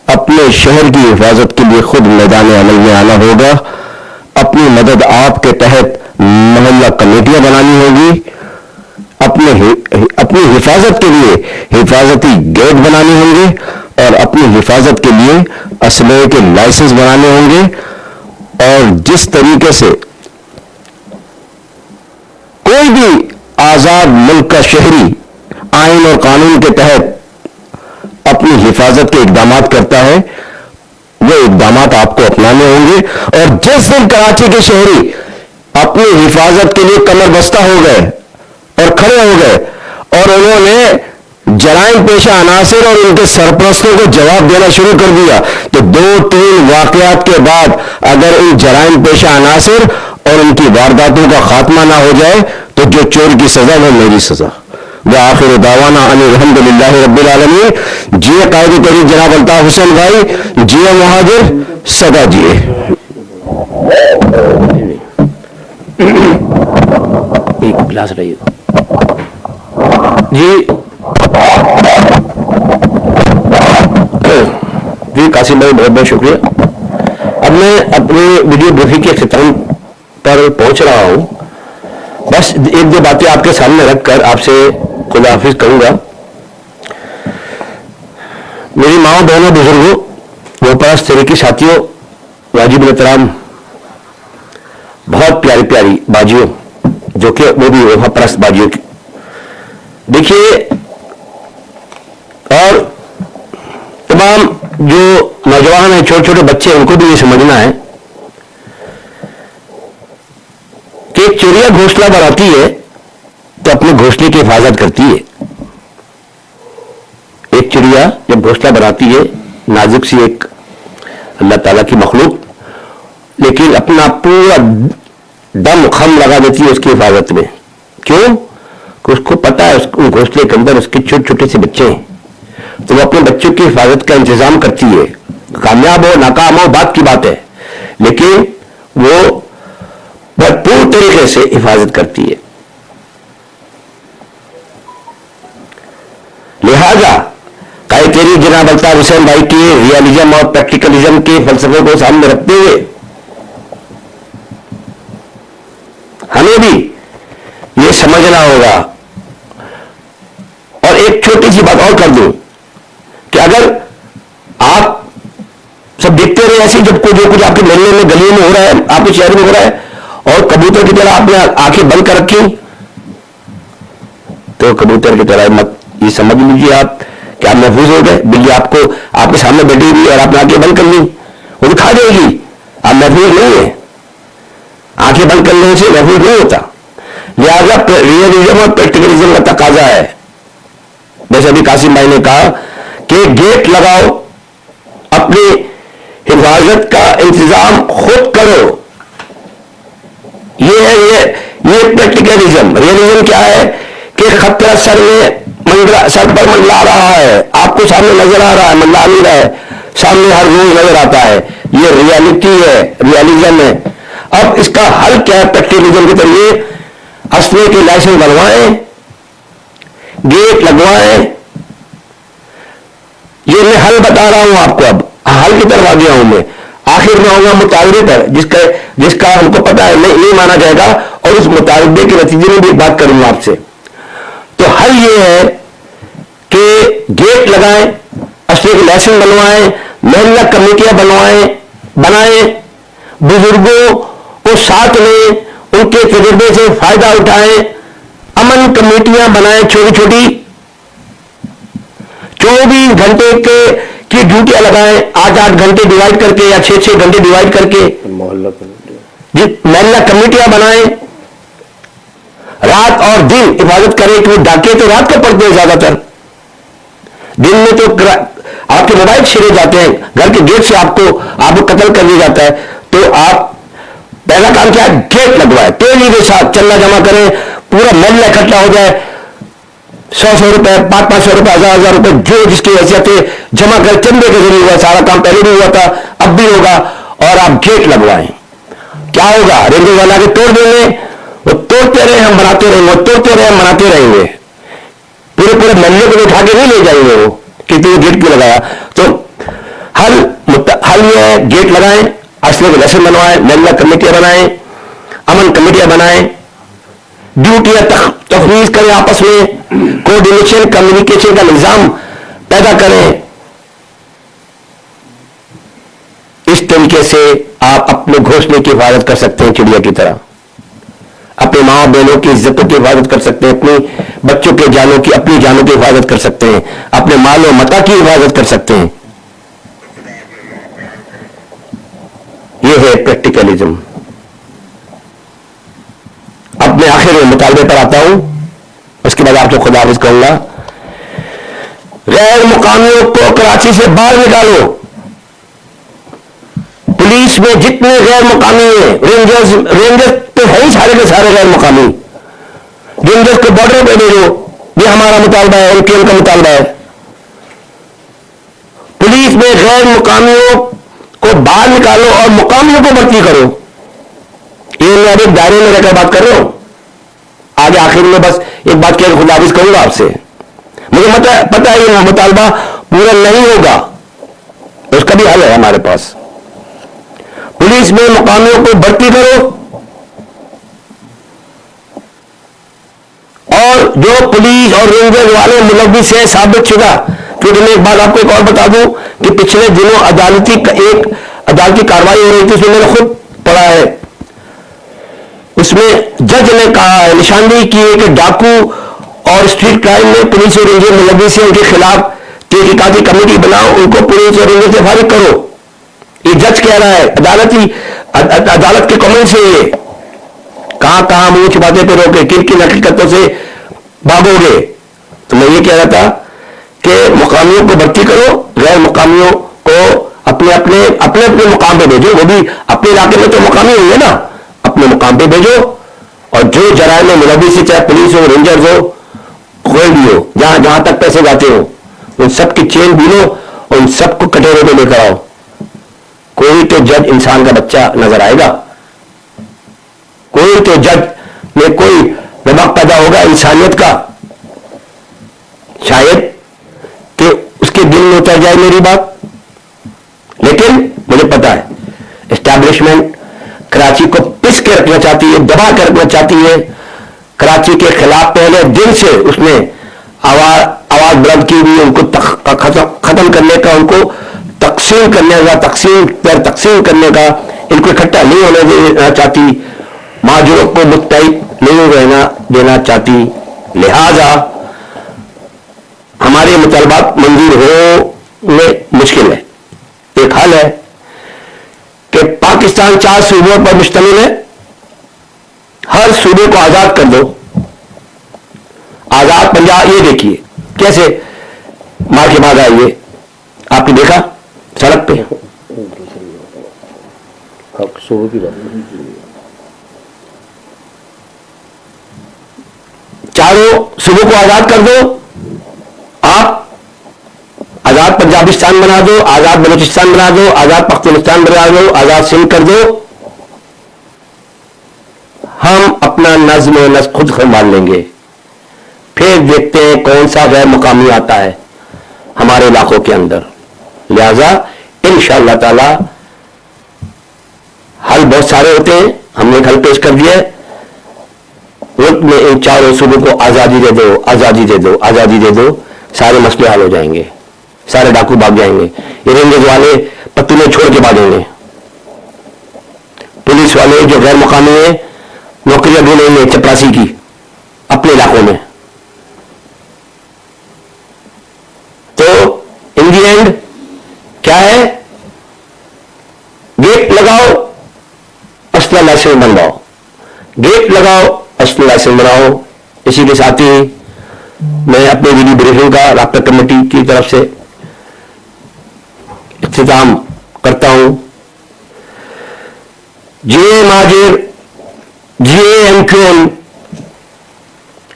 अपने शहर की हिफाजत के लिए खुद मैदान अमल में आना होगा। अपनी मदद आपके तहत मोहल्ला कमेटियां बनानी होगी। अपनी हिफाजत के लिए हिफाजती गेट बनाने होंगे और अपनी हिफाजत के लिए असलहे के लाइसेंस बनाने होंगे। और जिस तरीके से कोई भी आजाद मुल्क का शहरी आइन और कानून के तहत अपनी हिफाजत के इकदाम करता है, वो इकदाम आपको अपनाने होंगे। और जिस दिन कराची के शहरी अपनी हिफाजत के लिए कमर बस्ता हो गए और खड़े हो गए और उन्होंने जराइम पेशा अनासिर और उनके सरपरस्तों को जवाब देना शुरू कर दिया, तो 2-3 वाकयात के बाद अगर इन जराइम पेशा अनासिर और उनकी वारदातों का खात्मा ना हो जाए तो जो चोर की सजा वो मेरी सजा। वह आखिर दावाना अल्हम्दुलिल्लाह रब्बिल आलमीन। जिए कायदे तरीक जनाब अल्ताफ हुसैन भाई, जिए मुहाजिर, सदा जिए। एक गिलास रही जी कासिम भाई, बहुत बहुत शुक्रिया। अब मैं अपनी वीडियो ब्रीफिंग के खिताब पर पहुंच रहा हूं। बस एक दो बातें आपके सामने रखकर आपसे खुदा हाफिज कहूंगा। मेरी माँ, बहनों, बुजुर्गों, वो परस्त तरीके साथियों, वाजिब एहतराम, बहुत प्यारी प्यारी बाजियों, जो कि वो भी वफा परस्त बाजियों की, देखिए, और तमाम जो नौजवान हैं, छोटे छोटे बच्चे, उनको भी ये समझना है कि एक चिड़िया घोंसला बनाती है तो अपने घोंसले की हिफाजत करती है। एक चिड़िया जब घोंसला बनाती है, नाजुक सी एक अल्लाह ताला की मखलूक, लेकिन अपना पूरा दम खम लगा देती है उसकी हिफाजत में। क्यों? उसको पता है उस घोंसले के अंदर उसके छोटे छोटे से बच्चे हैं, तो वो अपने बच्चों की हिफाजत का इंतजाम करती है। कामयाब हो नाकाम हो बात की बात है, लेकिन वो भरपूर तरीके से हिफाजत करती है। लिहाजा कायदेरी जनाब अल्ताफ हुसैन भाई के रियलिज्म और प्रैक्टिकलिज्म के फलसफे को सामने रखते हुए हमें भी ये समझना होगा। और एक छोटी सी बात और कर दूं कि अगर आप सब देखते रहे ऐसे जब जो कुछ आपके मोहल्ले में, गलियों में हो रहा है, आपके शहर में हो रहा है, और कबूतर की तरह आपने आंखें बंद कर रखी, तो कबूतर की तरह मत ये समझ लीजिए आप कि आप महफूज हो गए। बिल्ली आपको आपके सामने बैठी हुई और आपने आंखें बंद कर ली, वो तो खा जाएगी, आप महफूज नहीं है। आंखें बंद करने से महफूज नहीं होता। लिहाजा रियलिज्म और प्रैक्टिकलिज्म का तकाजा है। जैसे अभी कासिम भाई ने कहा कि गेट लगाओ, अपनी हिफाजत का इंतजाम खुद करो। ये प्रैक्टिकलिज्म। रियलिज्म क्या है कि खतरा सर पर मंडला रहा है, आपको सामने नजर आ रहा है, मंडला नहीं रहा है, सामने हर रोज नजर आता है। ये रियलिटी है, रियलिज्म है। अब इसका हल क्या है? प्रैक्टिकलिज्म के जरिए असले के लाइसेंस बनवाएं, गेट लगवाएं। ये मैं हल बता रहा हूं आपको, अब हल की तरफ आ गया हूं मैं। आखिर में होगा मुतालबे पर, जिसका हमको पता है नहीं माना जाएगा, और उस मुतालबे के नतीजे में भी बात करूंगा आपसे। तो हल ये है कि गेट लगाएं, असले के लाइसेंस बनवाएं, मोहल्ला कमेटियां बनाएं, बुजुर्गों को साथ लें, उनके तजुर्बे से फायदा उठाएं, अमन कमेटियां बनाएं छोटी छोटी, 24 घंटे की ड्यूटियां लगाएं, 8-8 घंटे डिवाइड करके या 6-6 घंटे डिवाइड करके मोहल्ला कमेटियां बनाएं, रात और दिन हिफाजत करें। कि वो डाके तो रात को पड़ते हैं ज्यादातर, दिन में तो आपके मोबाइल छीने जाते हैं, घर के गेट से आपको कत्ल कर दिया जाता है। तो आप पहला काम क्या है, गेट लगवाए, तेजी के साथ चंदा जमा करें, पूरा मोहल्ला इकट्ठा हो जाए, 100 रुपए, 500 रुपए, 1000 रुपए, जो जिसकी हैसियत है जमा कर, चंदे के जरिए हुआ, सारा काम पहले भी हुआ था, अब भी होगा, और आप गेट लगवाएं। क्या होगा, रेंजर वाला के तोड़ देंगे, वो तोड़ते रहे हम बनाते रहेंगे, तोड़ते रहे हम बनाते रहेंगे, पूरे पूरे मोहल्ले को उठा के नहीं ले जाएंगे वो कि तू गेट क्यों लगाया। तो हल ये है, गेट लगाएं, असले के लेसन बनवाएं, मोहल्ला कमेटियां बनाएं, अमन कमेटियां बनाएं, ड्यूटियां तफवीज करें, आपस में कोऑर्डिनेशन कम्युनिकेशन का निजाम पैदा करें। इस तरीके से आप अपने घोंसले की हिफाजत कर सकते हैं, चिड़िया की तरह अपने माँ बहनों की इज्जतों की हिफाजत कर सकते हैं, अपनी बच्चों के जानों की, अपनी जानों की हिफाजत कर सकते हैं, अपने माल और मता की हिफाजत कर सकते हैं। यह है प्रैक्टिकलिज्म। अब मैं आखिर मुतालबे पर आता हूं, उसके बाद आपको खुदा हाफिज कहूंगा। गैर मुकामियों को कराची से बाहर निकालो। पुलिस में जितने गैर मुकामी हैं, रेंजर्स तो है ही सारे के सारे गैर मुकामी, रेंजर्स को बॉर्डर पे भेजो, ये हमारा मुतालबा है, एमकेएम का मुतालबा है। पुलिस में गैर मुकामियों को बाहर निकालो और मुकामियों को भर्ती करो। ये मैं एक दायरे में रहकर बात कर रहा हूं। आगे आखिर में बस एक बात कहकर खुदा हाफिज कहूंगा आपसे। मुझे पता है ये मुतालबा पूरा नहीं होगा, उसका भी हल है हमारे पास। पुलिस में मुकामियों को भर्ती करो, और जो पुलिस और रेंजर वाले मुलव्विस से साबित शुदा, क्योंकि मैं एक बात आपको एक और बता दूं कि पिछले दिनों एक अदालती कार्रवाई हो रही थी, उसमें मैंने खुद पढ़ा है, उसमें जज ने कहा है, निशानदेही की है कि डाकू और स्ट्रीट क्राइम में पुलिस और रेंजर मुलव्विस हैं, उनके खिलाफ तहकीकाती कमेटी बनाओ, उनको पुलिस और रेंजर से फारिग करो। ये जज कह रहा है, अदालत के कमेंट से ये कहां मुंह की बातें पे रोके, किन किन हकीकतों से भागोगे। तो मैं ये कह रहा था कि मुकामियों को भर्ती करो, गैर मुकामियों को अपने अपने मुकाम पे भेजो। वो भी अपने इलाके में तो मुकामी होंगे ना, अपने मुकाम पे भेजो, और जो जराए में मुलव्विस, चाहे पुलिस हो, रेंजर्स हो, कोई भी हो, जहां जहां तक पैसे जाते हो, उन सबकी चेन बीनो और उन सबको कटोरे में लेकर आओ। कोई तो जज इंसान का बच्चा नजर आएगा, कोई तो जज में कोई नमक पैदा होगा इंसानियत का, शायद कि उसके दिल में उतर जाए मेरी बात। लेकिन मुझे पता है एस्टैब्लिशमेंट कराची को पिस के रखना चाहती है, दबा के रखना चाहती है। कराची के खिलाफ पहले दिन से उसने आवाज बुलंद की हुई, उनको खत्म करने का, उनको तकसीम करने का, तकसीम करने का, इनको इकट्ठा नहीं होने देना चाहती, माजूरों को मुत्तहिद नहीं रहना देना चाहती। लिहाजा हमारे मुतालबात मंजूर होने मुश्किल है। एक हल है कि पाकिस्तान 4 सूबों पर मुश्तमिल है, हर सूबे को आजाद कर दो। आजाद पंजाब, ये देखिए कैसे मार के बाद आई, ये आपने देखा सड़क पे। चारों सूबों को आजाद कर दो, आप आजाद पंजाबिस्तान बना दो, आजाद बलूचिस्तान बना दो, आजाद पख्तूनिस्तान बना दो, आजाद सिंध कर दो। हम अपना नज्म व नस्क खुद संभाल लेंगे, फिर देखते हैं कौन सा गैर मुकामी आता है हमारे इलाकों के अंदर। लिहाजा इंशाअल्लाह ताला हल बहुत सारे होते हैं, हमने एक हल पेश कर दिया है। मुल्क में इन चारों सूबों को आजादी दे दो, आजादी दे दो, आजादी दे दो, सारे मसले हल हो जाएंगे, सारे डाकू भाग जाएंगे, ये रेंजर्स वाले पत्तूने छोड़ के भागेंगे, पुलिस वाले जो गैर मुकामी है नौकरियां ढूंढेंगे चपरासी की अपने इलाकों में। तो इन दी एंड क्या है, गेट लगाओ, असला लाइसेंस बनवाओ, गेट लगाओ, असला लाइसेंस बनाओ। इसी के साथ ही मैं अपने वीडियो ब्रीफिंग का राब्ता कमेटी की तरफ से इख्तिताम करता हूं। जेल माजिर, GA एमक्यूएम,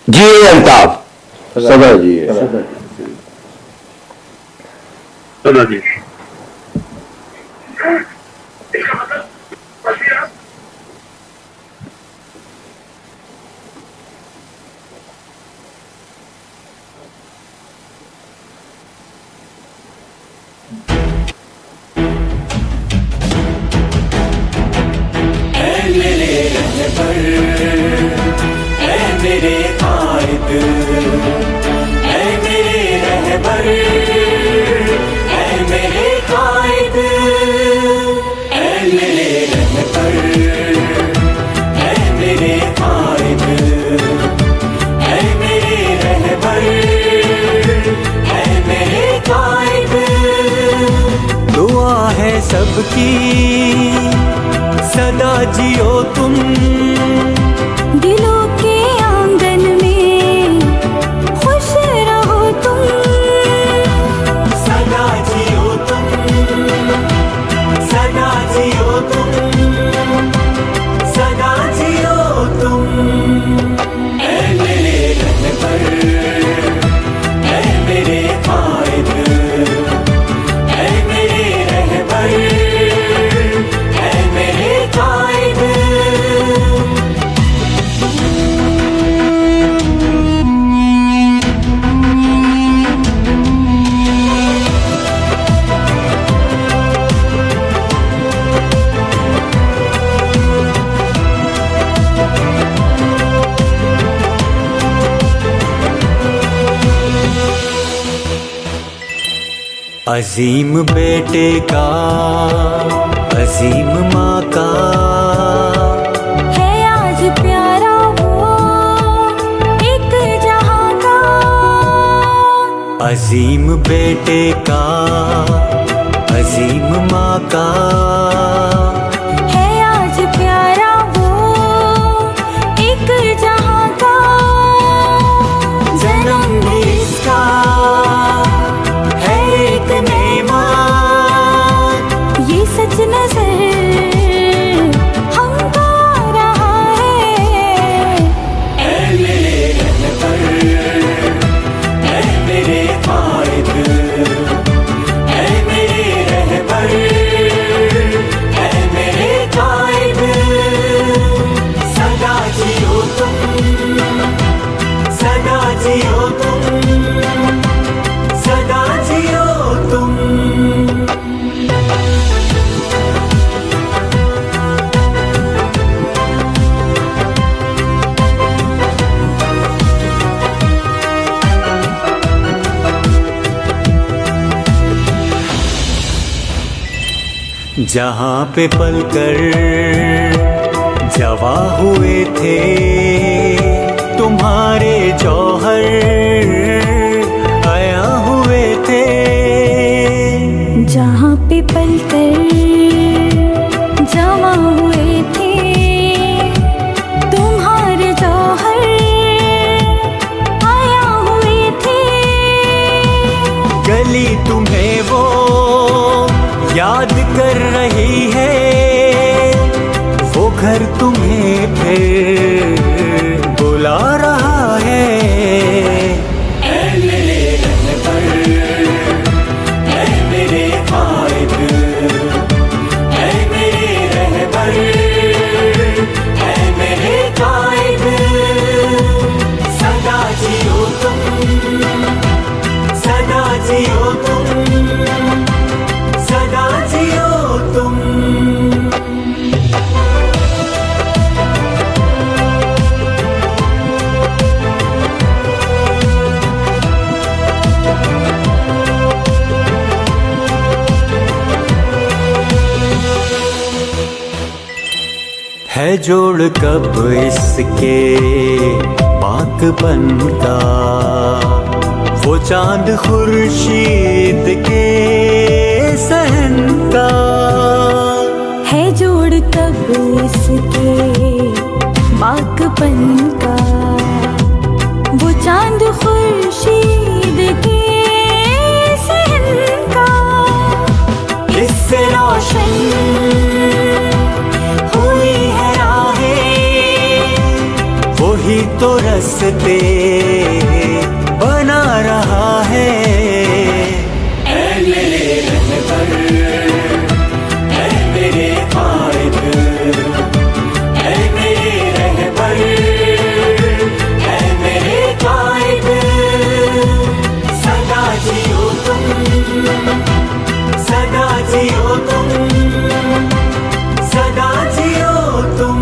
GA अल्ताफ, सदर जी, सदर जी। मेरे कायद, ऐ मेरे रहबर, ऐ मेरे कायद, ऐ मेरे रहबर, ऐ मेरे कायद, ऐ मेरे रहबर, ऐ मेरे कायद। दुआ है सबकी सदा जियो तुम, दिलों के आंगन में खुश रहो तुम, सदा जियो तुम, सदा जियो तुम, सदा जियो तुम। ऐ मेरे रहबर, ऐ मेरे कायद, ऐ मेरे रहबर, ऐ मेरे कायद। अजीम बेटे का, अजीम माँ का, है आज प्यारा वो एक जहां का। अजीम बेटे का, अजीम माँ का, है आज प्यारा वो एक जहां का। जन्म भी इसका है एक नेमत, ये सच नजर हमको आ रहा है। ऐ मेरे रहबर, ऐ मेरे कायद, ऐ मेरे रहबर, ऐ मेरे कायद। सदा जियो तुम, सदा जियो तुम, सदा जियो तुम। जहाँ पे पलकर जवा हुए थे तुम्हारे जौहर आया हुए थे। जहाँ पे पलकर जमा हुए थे तुम्हारे जौहर आया हुए थे। गली तुम्हें वो याद कर रही है, वो घर तुम्हें फिर बुला रहा है। ऐ मेरे रहबर, ऐ मेरे कायद, ऐ मेरे रहबर, ऐ मेरे कायद। सदा जियो तुम, सदा जियो तुम, सदा जियो तुम। है जोड़ कब इसके बाकपन का, वो चांद खुर्शीद के सहन का। है जोड़ कब इसके बाकपन का, वो चांद खुर्शीद के सहन का। इससे रोशन हुई है सदा जियो तुम, सदा जियो तुम।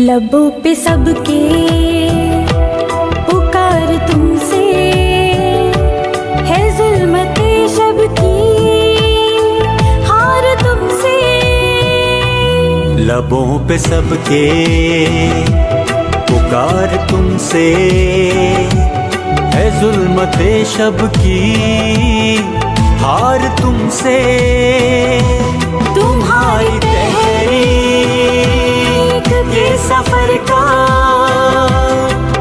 लबों पे सबके पुकार तुमसे है, जुल्मते शब की हार तुमसे। लबों पे सबके पुकार तुमसे है, जुल्मते शब की हार तुमसे। तुम्हारी तहरीक के सफर का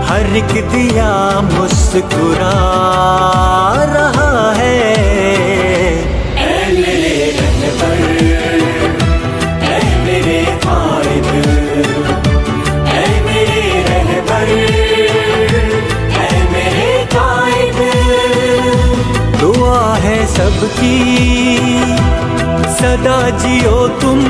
हर एक दिया मुस्कुरा रहा है। ऐ मेरे रहबर, ऐ मेरे कायद, ऐ मेरे रहबर, ऐ मेरे कायद। दुआ है सबकी, सदा जियो तुम।